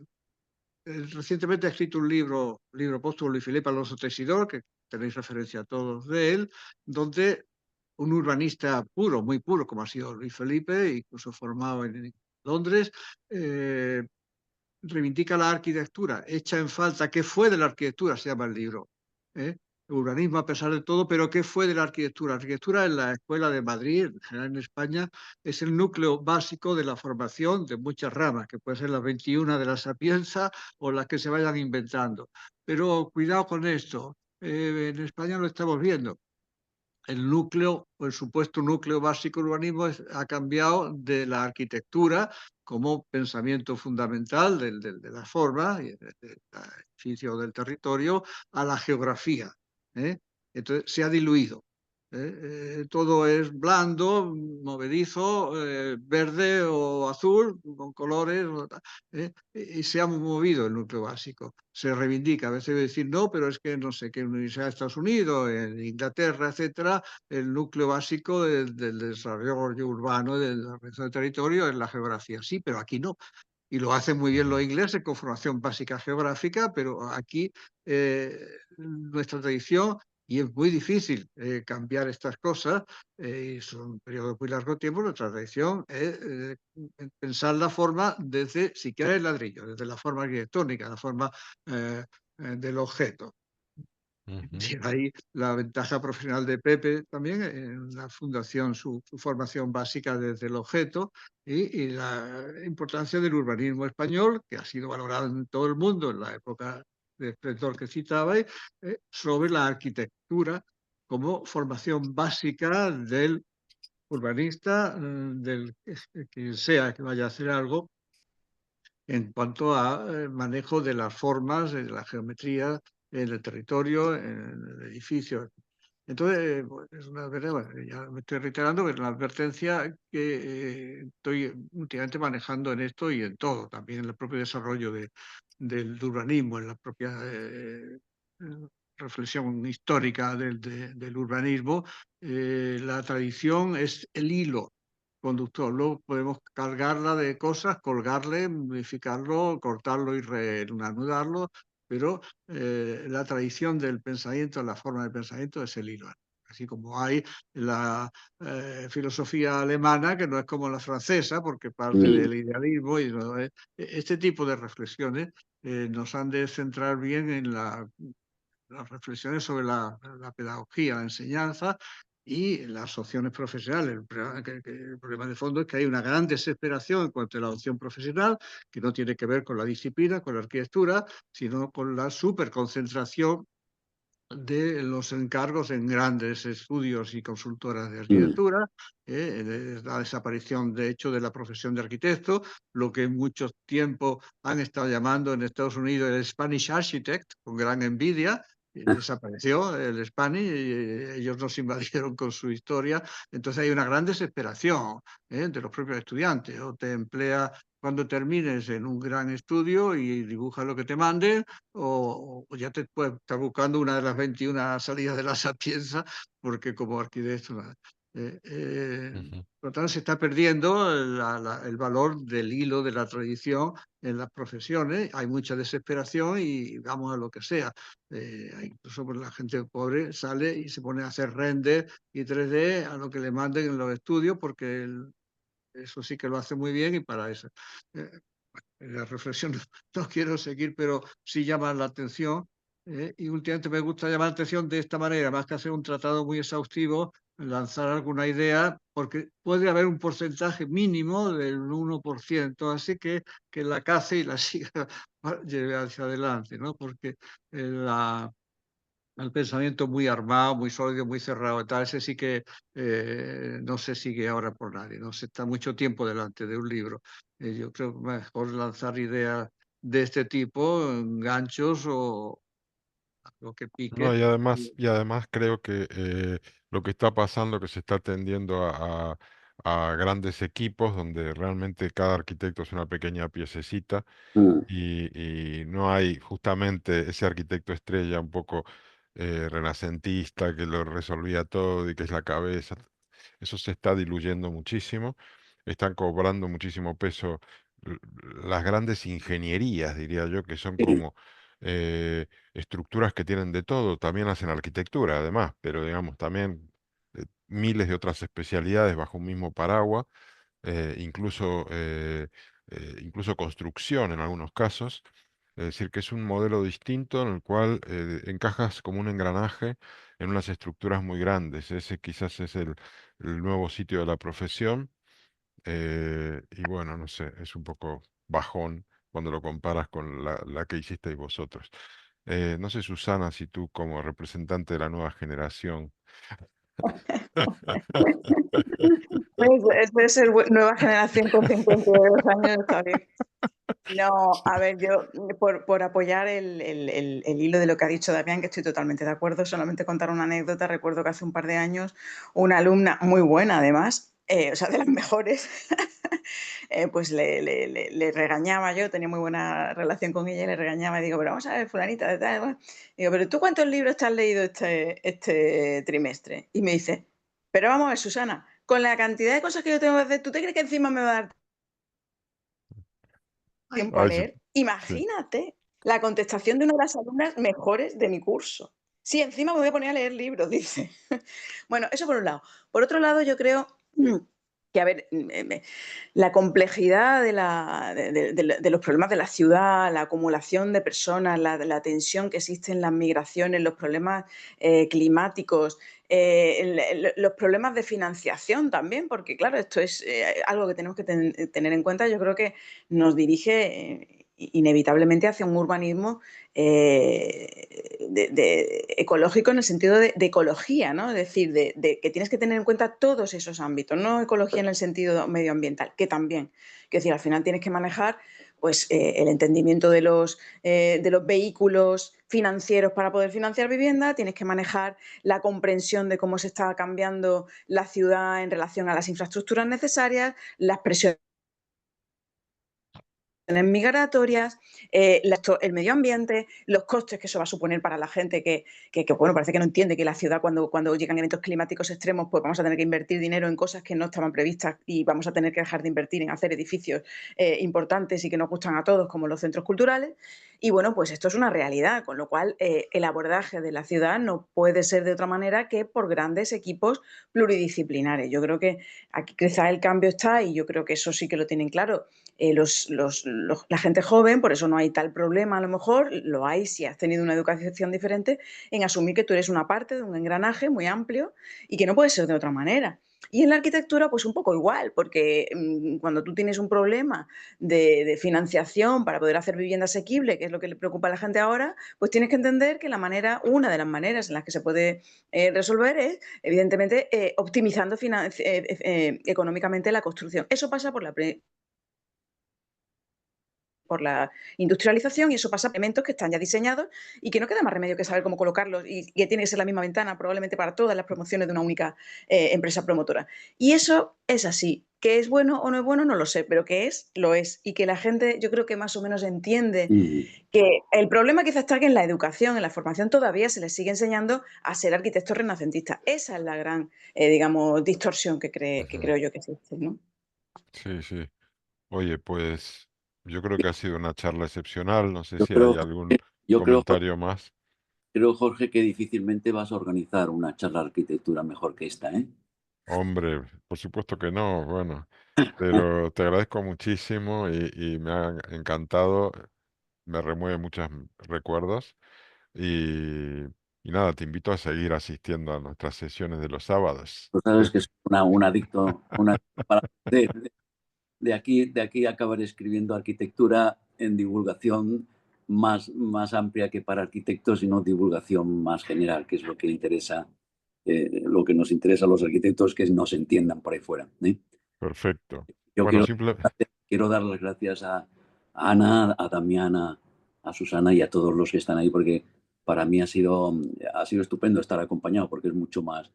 Recientemente ha escrito un libro póstumo, Luis Felipe Alonso Teixidor, que tenéis referencia a todos de él, donde un urbanista puro, muy puro, como ha sido Luis Felipe, incluso formado en Londres, reivindica la arquitectura, echa en falta qué fue de la arquitectura, se llama el libro. ¿Eh? Urbanismo a pesar de todo, pero ¿qué fue de la arquitectura? La arquitectura en la Escuela de Madrid, en general en España, es el núcleo básico de la formación de muchas ramas, que pueden ser las 21 de la Sapienza o las que se vayan inventando. Pero cuidado con esto, en España lo estamos viendo. El núcleo, o el supuesto núcleo básico del urbanismo ha cambiado de la arquitectura como pensamiento fundamental de la forma, del edificio del territorio, a la geografía, ¿eh? Entonces se ha diluido. Todo es blando, movedizo, verde o azul, con colores, y se ha movido el núcleo básico. Se reivindica, a veces decir no, pero es que no sé, que en la Universidad de Estados Unidos, en Inglaterra, etcétera, el núcleo básico del desarrollo urbano, de la organización del territorio es la geografía. Sí, pero aquí no. Y lo hacen muy bien los ingleses con formación básica geográfica, pero aquí nuestra tradición, y es muy difícil cambiar estas cosas, y son un periodo de muy largo tiempo, nuestra tradición es pensar la forma desde, siquiera el ladrillo, desde la forma arquitectónica, la forma del objeto. Y ahí la ventaja profesional de Pepe también en la fundación, su formación básica desde el objeto y la importancia del urbanismo español, que ha sido valorado en todo el mundo en la época de esplendor que citabais, sobre la arquitectura como formación básica del urbanista, del que sea que vaya a hacer algo en cuanto a manejo de las formas, de la geometría, en el territorio, en el edificio. Entonces, es una bueno, ya me estoy reiterando, pero es una advertencia que estoy últimamente manejando en esto y en todo, también en el propio desarrollo del urbanismo, en la propia reflexión histórica del urbanismo. La tradición es el hilo conductor. Luego podemos cargarla de cosas, colgarle, modificarlo, cortarlo y reanudarlo, pero la tradición del pensamiento, la forma de pensamiento es el hilo. Así como hay la filosofía alemana, que no es como la francesa, porque parte del idealismo, y este tipo de reflexiones nos han de centrar bien en las reflexiones sobre la pedagogía, la enseñanza y las opciones profesionales. El problema de fondo es que hay una gran desesperación en cuanto a la opción profesional, que no tiene que ver con la disciplina, con la arquitectura, sino con la superconcentración de los encargos en grandes estudios y consultoras de arquitectura, la desaparición, de hecho, de la profesión de arquitecto, lo que en mucho tiempo han estado llamando en Estados Unidos el Spanish Architect, con gran envidia. Desapareció el Spanish, y ellos nos invadieron con su historia. Entonces hay una gran desesperación de los propios estudiantes. O te emplea cuando termines en un gran estudio y dibujas lo que te manden, o ya te puedes estar buscando una de las 21 salidas de la Sapienza, porque como arquitecto... por lo tanto, se está perdiendo el valor del hilo de la tradición en las profesiones. Hay mucha desesperación y vamos a lo que sea. Incluso pues, la gente pobre sale y se pone a hacer render y 3D a lo que le manden en los estudios, porque eso sí que lo hace muy bien y para eso. La reflexión no quiero seguir, pero sí llama la atención. Y últimamente me gusta llamar la atención de esta manera, más que hacer un tratado muy exhaustivo, lanzar alguna idea, porque puede haber un porcentaje mínimo del 1%, así que la cace y la siga lleve hacia adelante, ¿no? Porque el pensamiento muy armado, muy sólido, muy cerrado y tal, ese sí que no se sigue ahora por nadie, no se está mucho tiempo delante de un libro. Yo creo que mejor lanzar ideas de este tipo, ganchos o algo que pique. No, y además creo que lo que está pasando, que se está tendiendo a grandes equipos donde realmente cada arquitecto es una pequeña piececita Mm. y no hay justamente ese arquitecto estrella un poco renacentista que lo resolvía todo y que es la cabeza. Eso se está diluyendo muchísimo. Están cobrando muchísimo peso l- las grandes ingenierías, diría yo, que son Sí. como estructuras que tienen de todo. También hacen arquitectura, además, pero digamos, también miles de otras especialidades bajo un mismo paraguas, incluso construcción en algunos casos. Es decir, que es un modelo distinto en el cual encajas como un engranaje en unas estructuras muy grandes. Ese quizás es el nuevo sitio de la profesión. Y bueno, no sé, es un poco bajón cuando lo comparas con la que hicisteis vosotros. No sé, Susana, si tú como representante de la nueva generación. Pues puede ser nueva generación con 52 años, está bien. No, a ver, yo por apoyar el hilo de lo que ha dicho Damián, que estoy totalmente de acuerdo, solamente contar una anécdota. Recuerdo que hace un par de años una alumna muy buena, además, o sea, de las mejores, pues le regañaba yo, tenía muy buena relación con ella, y le regañaba y digo, pero vamos a ver, fulanita, de tal, bueno. Digo, pero ¿tú cuántos libros te has leído este trimestre? Y me dice, pero vamos a ver, Susana, con la cantidad de cosas que yo tengo que hacer, ¿tú te crees que encima me va a dar tiempo a Ay, sí, leer? sí. Imagínate la contestación de una de las alumnas mejores de mi curso. Sí, encima me voy a poner a leer libros, dice. Bueno, eso por un lado. Por otro lado, yo creo que, a ver, la complejidad de los problemas de la ciudad, la acumulación de personas, la tensión que existe en las migraciones, los problemas climáticos, los problemas de financiación también, porque claro, esto es algo que tenemos que tener en cuenta. Yo creo que nos dirige inevitablemente hacia un urbanismo ecológico en el sentido de ecología, ¿no? Es decir, de que tienes que tener en cuenta todos esos ámbitos, no ecología en el sentido medioambiental, que también. Es decir, al final tienes que manejar pues, el entendimiento de los vehículos financieros para poder financiar vivienda, tienes que manejar la comprensión de cómo se está cambiando la ciudad en relación a las infraestructuras necesarias, las presiones migratorias, el medio ambiente, los costes que eso va a suponer para la gente bueno, parece que no entiende que la ciudad cuando llegan eventos climáticos extremos, pues vamos a tener que invertir dinero en cosas que no estaban previstas y vamos a tener que dejar de invertir en hacer edificios importantes y que nos gustan a todos, como los centros culturales. Y bueno, pues esto es una realidad, con lo cual el abordaje de la ciudad no puede ser de otra manera que por grandes equipos pluridisciplinares. Yo creo que aquí quizá el cambio está, y yo creo que eso sí que lo tienen claro, la gente joven, por eso no hay tal problema, a lo mejor lo hay si has tenido una educación diferente, en asumir que tú eres una parte de un engranaje muy amplio y que no puede ser de otra manera. Y en la arquitectura, pues un poco igual, porque cuando tú tienes un problema de financiación para poder hacer vivienda asequible, que es lo que le preocupa a la gente ahora, pues tienes que entender que una de las maneras en las que se puede resolver es, evidentemente, optimizando económicamente la construcción. Eso pasa por la industrialización, y eso pasa por elementos que están ya diseñados y que no queda más remedio que saber cómo colocarlos, y que tiene que ser la misma ventana probablemente para todas las promociones de una única empresa promotora. Y eso es así. Que es bueno o no es bueno, no lo sé, pero que es, lo es. Y que la gente, yo creo que más o menos entiende que el problema quizás está que en la educación, en la formación, todavía se les sigue enseñando a ser arquitectos renacentistas. Esa es la gran, digamos, distorsión que creo yo que existe, ¿no? Sí, sí. Oye, pues yo creo que ha sido una charla excepcional. No sé Yo si hay creo, algún yo creo, comentario más. creo, Jorge, que difícilmente vas a organizar una charla de arquitectura mejor que esta, ¿eh? Hombre, por supuesto que no, bueno, pero te agradezco muchísimo y me ha encantado, me remueve muchos recuerdos y, y nada, te invito a seguir asistiendo a nuestras sesiones de los sábados, Tú sabes que Pepe. soy un adicto, para de aquí acabar escribiendo arquitectura en divulgación más amplia que para arquitectos, sino divulgación más general, que es lo que interesa, lo que nos interesa a los arquitectos, que nos entiendan por ahí fuera, ¿eh? Perfecto. Yo Bueno, quiero dar las gracias a Ana, a Damiana, a Susana y a todos los que están ahí, porque para mí ha sido estupendo estar acompañado, porque es mucho más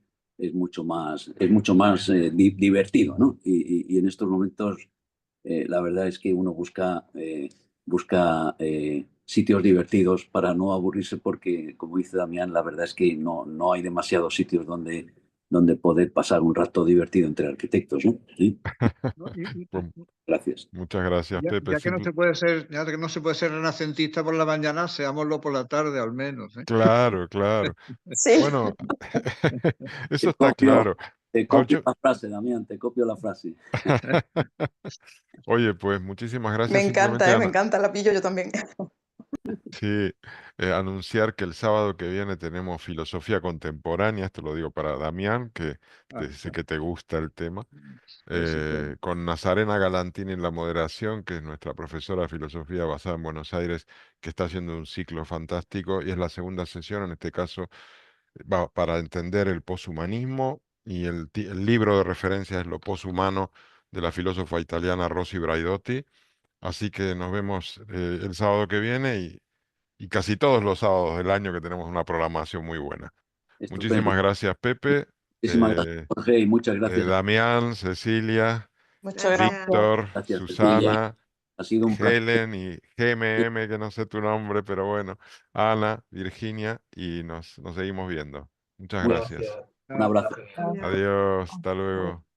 divertido, ¿no? Y en estos momentos la verdad es que uno busca sitios divertidos para no aburrirse, porque, como dice Damián, la verdad es que no hay demasiados sitios donde poder pasar un rato divertido entre arquitectos, ¿no? ¿Sí? ¿no? pues, Gracias. muchas gracias, Pepe. Ya que no se puede ser renacentista por la mañana, seámoslo por la tarde al menos, ¿eh? Claro, claro. Sí. Bueno, eso Te está copio, claro. te A ver, copio la frase, Damián, te copio la frase. Oye, pues muchísimas Me gracias. encanta, Simplemente me encanta, la pillo yo también. sí, anunciar que el sábado que viene tenemos filosofía contemporánea, esto lo digo para Damián, que sé que te gusta el tema, Sí, claro. con Nazarena Galantini en la moderación, que es nuestra profesora de filosofía basada en Buenos Aires, que está haciendo un ciclo fantástico y es la segunda sesión, en este caso, para entender el poshumanismo y el libro de referencia es Lo poshumano de la filósofa italiana Rosy Braidotti. Así que nos vemos el sábado que viene y casi todos los sábados del año que tenemos una programación muy buena. Estupendo. Muchísimas gracias, Pepe, Muchísimas gracias, Jorge, y muchas gracias. Damián, Cecilia, Muchas gracias. Víctor, Gracias, Cecilia. Susana, Ha sido un placer. Helen y GMM, que no sé tu nombre, pero bueno, Ana, Virginia, y nos seguimos viendo. Muchas gracias. Un abrazo. Adiós. Adiós, hasta luego.